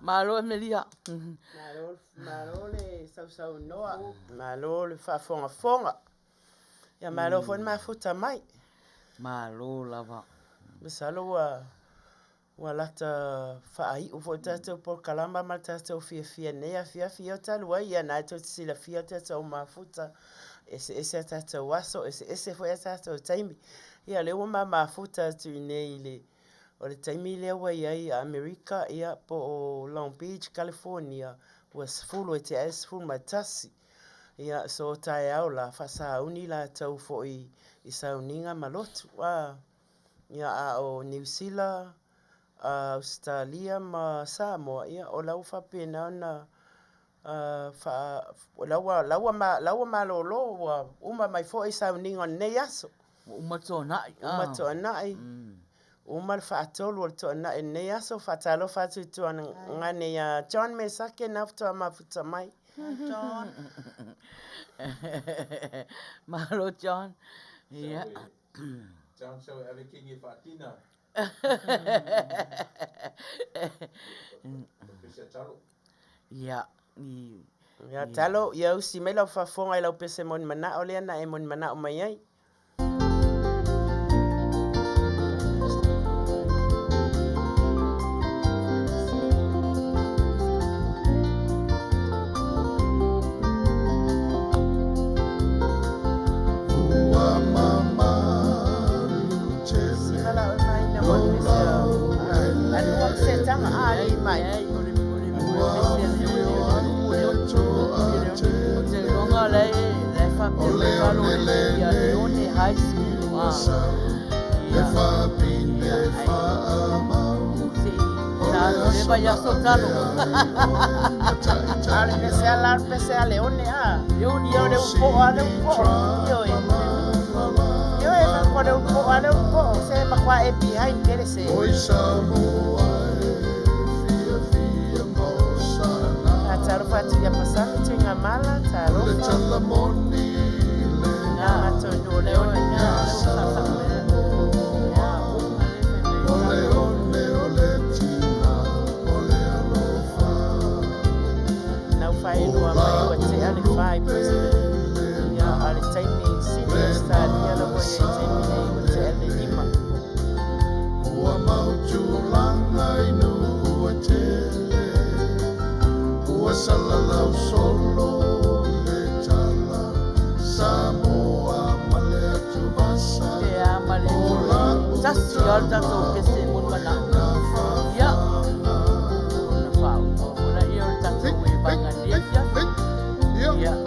Malo e melia. Malo le sau noa. Malo le whaafonga. Ia malo fo ma futa mai. Malo lava. Besalo wa lata whaai ufo tātou por kalamba ma tātou fia nea fia talu ai ia nai tō tisila fia tātou ma futa. Ese tātou waso, ese fo tātou taimi. Ia lewa ma futa tu nei le o le taimi lea wai ai a Amerika ia po o Long Beach, California, was full te as full matasi. Ia so tai au la fasa uni la tau fo i sauninga malotu. Ia a o New Zealand, Australia ma Samoa ia o lau whapena na laua ma lolo wa uma mai fo i sauninga nei aso. Uma tōnai. Uma tōnai. Uma le whaatolu o le tōna e nei aso whaatalo whatu tuana ngane a John me sake naftua mafuta mai. John. Malo John. Yeah. John so ave kingi whaatina. Yeah. Ya talo ia usi me lau whafonga i lau pese mon mana o lea na e mon mana o mai ai. Vaya soltalo. Al pese a leone a. Leone un po' ale un po'. Io e un po' ale un po'. Se ma qua è behind che se. Taro fatu ya pasami tinga mala taro. Na mato leone na. Whainua mai wa te ale whai president. Ia ale taimi senior star ia la wa e taimi nei wa te ale lima. Ua mautu langa inu ua tele. Ua salalau solo le tala. Samoa male atu basa. Ia male atu. Tasi alta tō kese mun mana. Ia. Una whau. Una ia o tatu e banga. Yeah.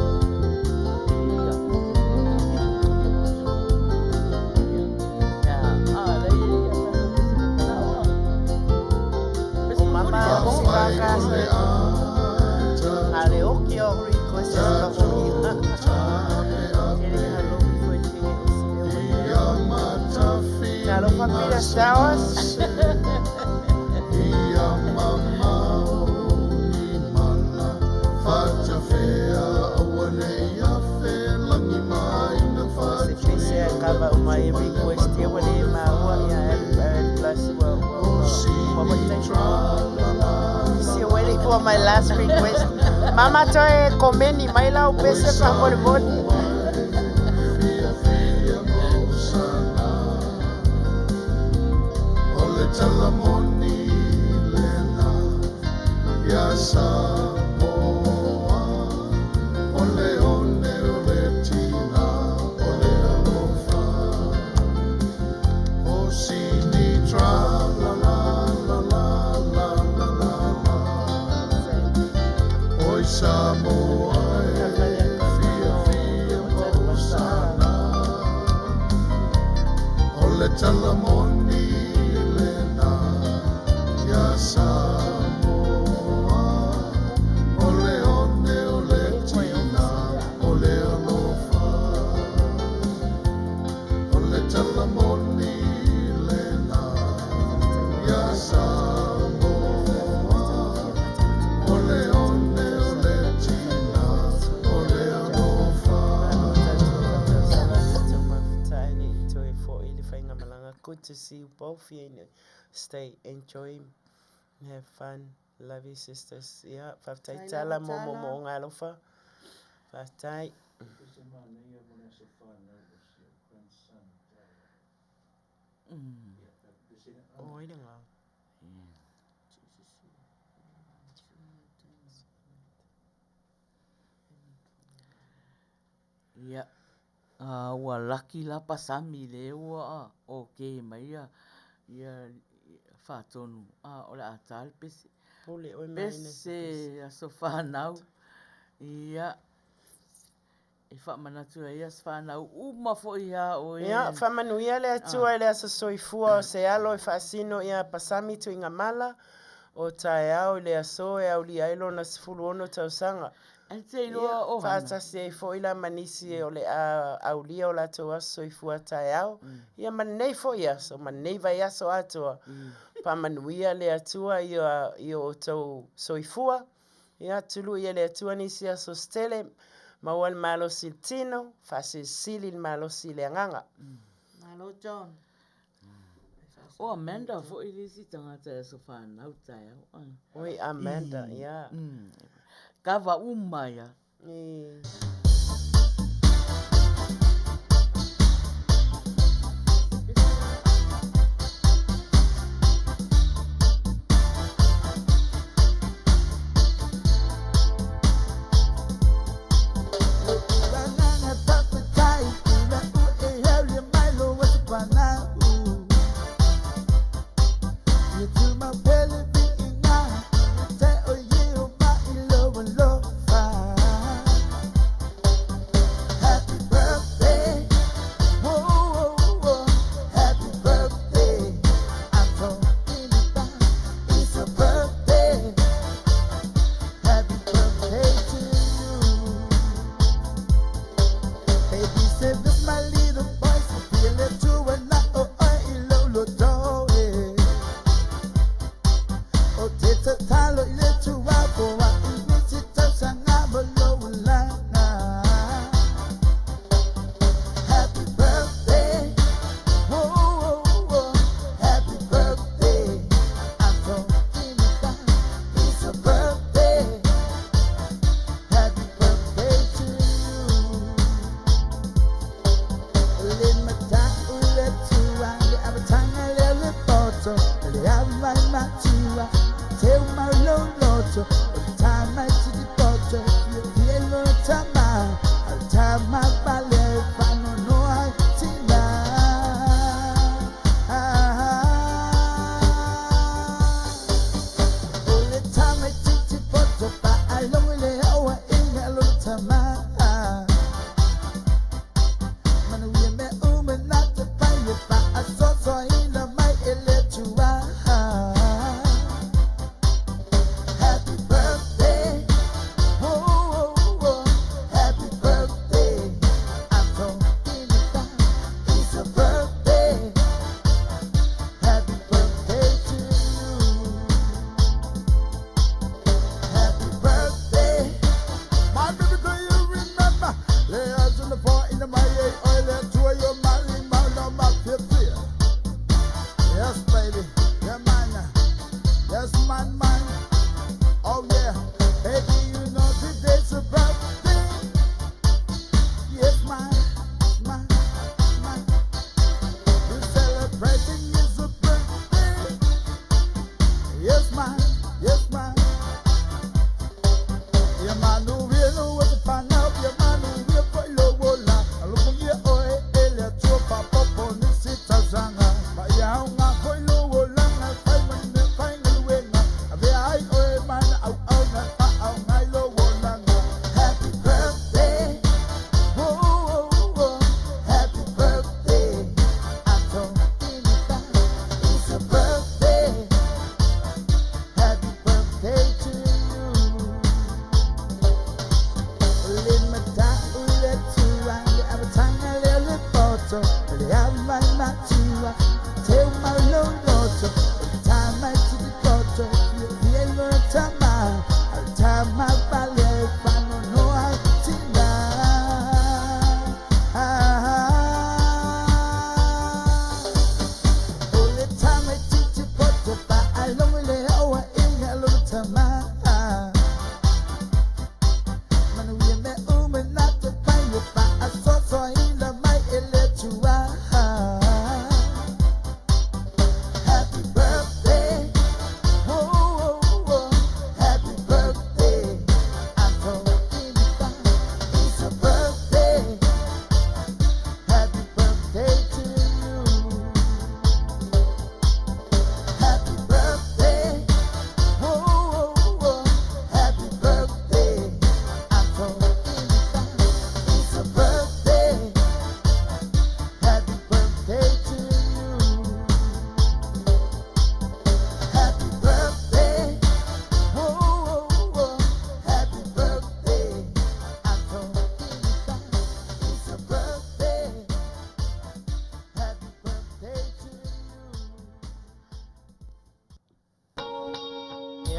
My last request. Mama toe komeni mai lau pese pa mormoni. Ole talamoni lena ya Samoa. Ole ole tina ole alofa. O sini tra la la la la la la la. Oi Samoa fia mosana. Ole talamoni lena ya Samoa. Ole ole tina ole alofa. Ole talamoni good to see you both here. Stay, enjoy, have fun. Love you, sisters. Yeah, whaftai tala mo ngalofa. Whaftai. Oh, I don't know. Ia. Ua laki la pasami le ua o ke mai ia whātonu. O le atal pese. Pese a so whanau. Ia. E whamanatu ia se whanau. Uma fo ia o e. Ia, whamanu ia le atua le asa soifua o se alo e whaasino ia pasami tu inga mala. O tae au le aso e au li ailo na sifuru ono tausanga. Te loa o hana. Whaatasi e fo ila manisi o le au lia o la toa soifua tae au. Ia manei fo ia so, manei vai aso atua. Pa manuia le atua ia o tau soifua. Ia tulu ia le atua nisi aso stele. Mawal malo siltino, fasi silil malo sile anganga. Malo John. O Amanda fo ilisi tangata e so whanau tae au. Oi Amanda, ia. Kawa umaya.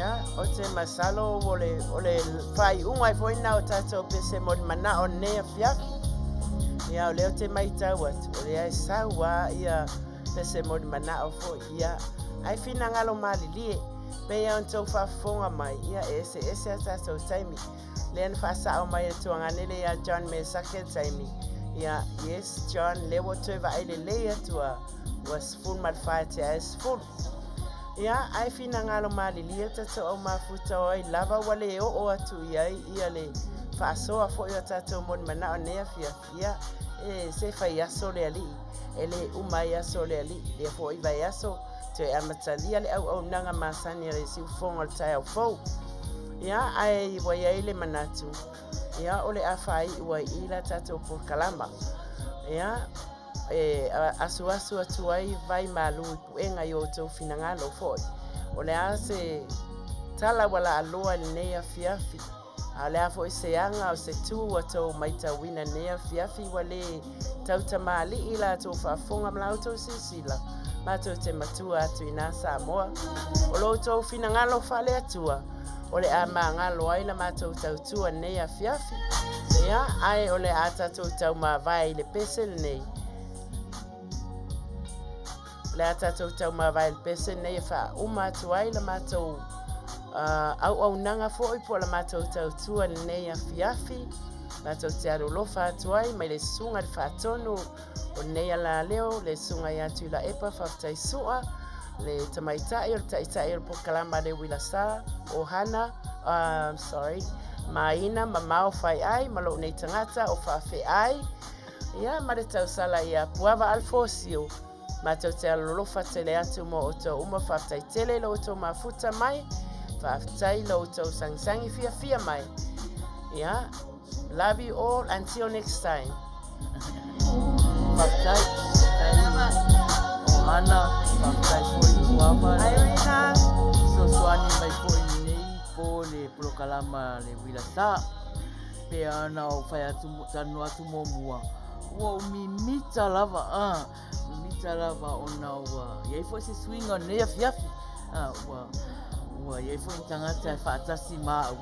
Ia, o te masalo o le whai unga i whoina o tātou pese mo mana o nea whiafi. Ia, o leo te mai tau atu, o lea e saua ia pese mo mana o fo ia. Ai whina ngalo mali lie, me ia on tau whafonga mai, ia ese a tātou taimi. Lea na whasa o mai e tuanganele ia John me sake taimi. Ia, yes, John, lewo tueva aile lea tua, was full mad fire te as full. Ia, ai whina ngalo mali lia tatou au mafuta o ai lava wale o atu iai ia le whaasoa fo ia tatou mon mana o nea ia e se whai aso le ali e le umai aso le ali le fo i vai aso te amatalia le au nanga masani le si ufonga le tai au fau ia ai wai ai le manatu ia o le awhai ua ila tatou por kalama ia asu atu ai vai malu i puenga i o tau finangalo foi. O le ase tala wala aloa nea fiafi. A le afo i se anga o se tu o tau maita wina nea fiafi wale tau tamali ila tau whaafonga mlau tau sisila. Mato te matua atu i nā Samoa. O lo tau finangalo whale atua. O le a maangalo ai la mato tau tua nea fiafi. Ia ai o le ata tau mawai le pesel nei. Le atatou tau mawai le pese nei wha uma atu ai la mātou au nanga fōi po la mātou tau tua nei a fiafi mātou te arolofa atu ai mai le sunga le whaatonu o nei a la leo le sunga i atu la epa whaftai sua le tamaitai o le taitai o le pokalama le wilasa o hana maina mamao whai ai malo nei tangata o whawhi ai ia ma le tau sala ia puava alfosio Mātou te alolofa te le atu mo o tau uma whaftai tele lo o tau mafuta mai, whaftai lo o tau sangisangi fia mai. Yeah, love you all until next time. Whaftai, o ana, whaftai fōi uama. Irina. So soani mai fōi nei po le prokalama le wilasa. Pe ana o whai atu tanu atu mo mua. Ua mi mita lava, mita lava ona ua. Iai fo se swinga nea fiafi. Ua iai fo i tangata e whaatasi māu.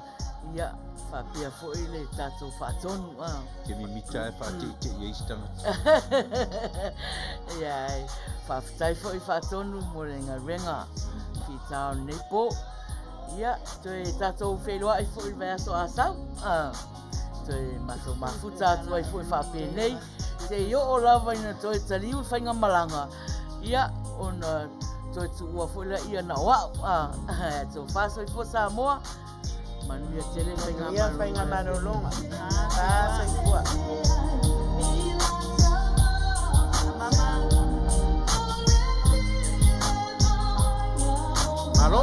Ia, whapia fo i le tātou whaatonu. Ke mi mita e whaatete iai si tangata. Iai, whaftai fo i whaatonu mo renga renga. Ki tāo nepo. Ia, toi tātou whelua i fo i vai aso asau. Toi mato mafuta atu ai fo i whape nei. Te io o lava ina toi taliu whainga malanga. Ia, ona toi tu ua fwela ia na wau. Tō whaso i fo Samoa. Manuia tele whainga malonga. Ia whainga malonga. Whaso i fua. Malo?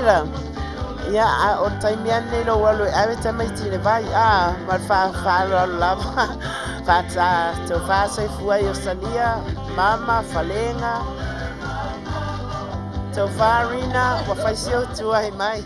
Willa. Ia o taimia nei lo walo ave tamai tine vai mal fa lava fa to fa sai fuai o salia mama falenga to farina wa faisio tu ai mai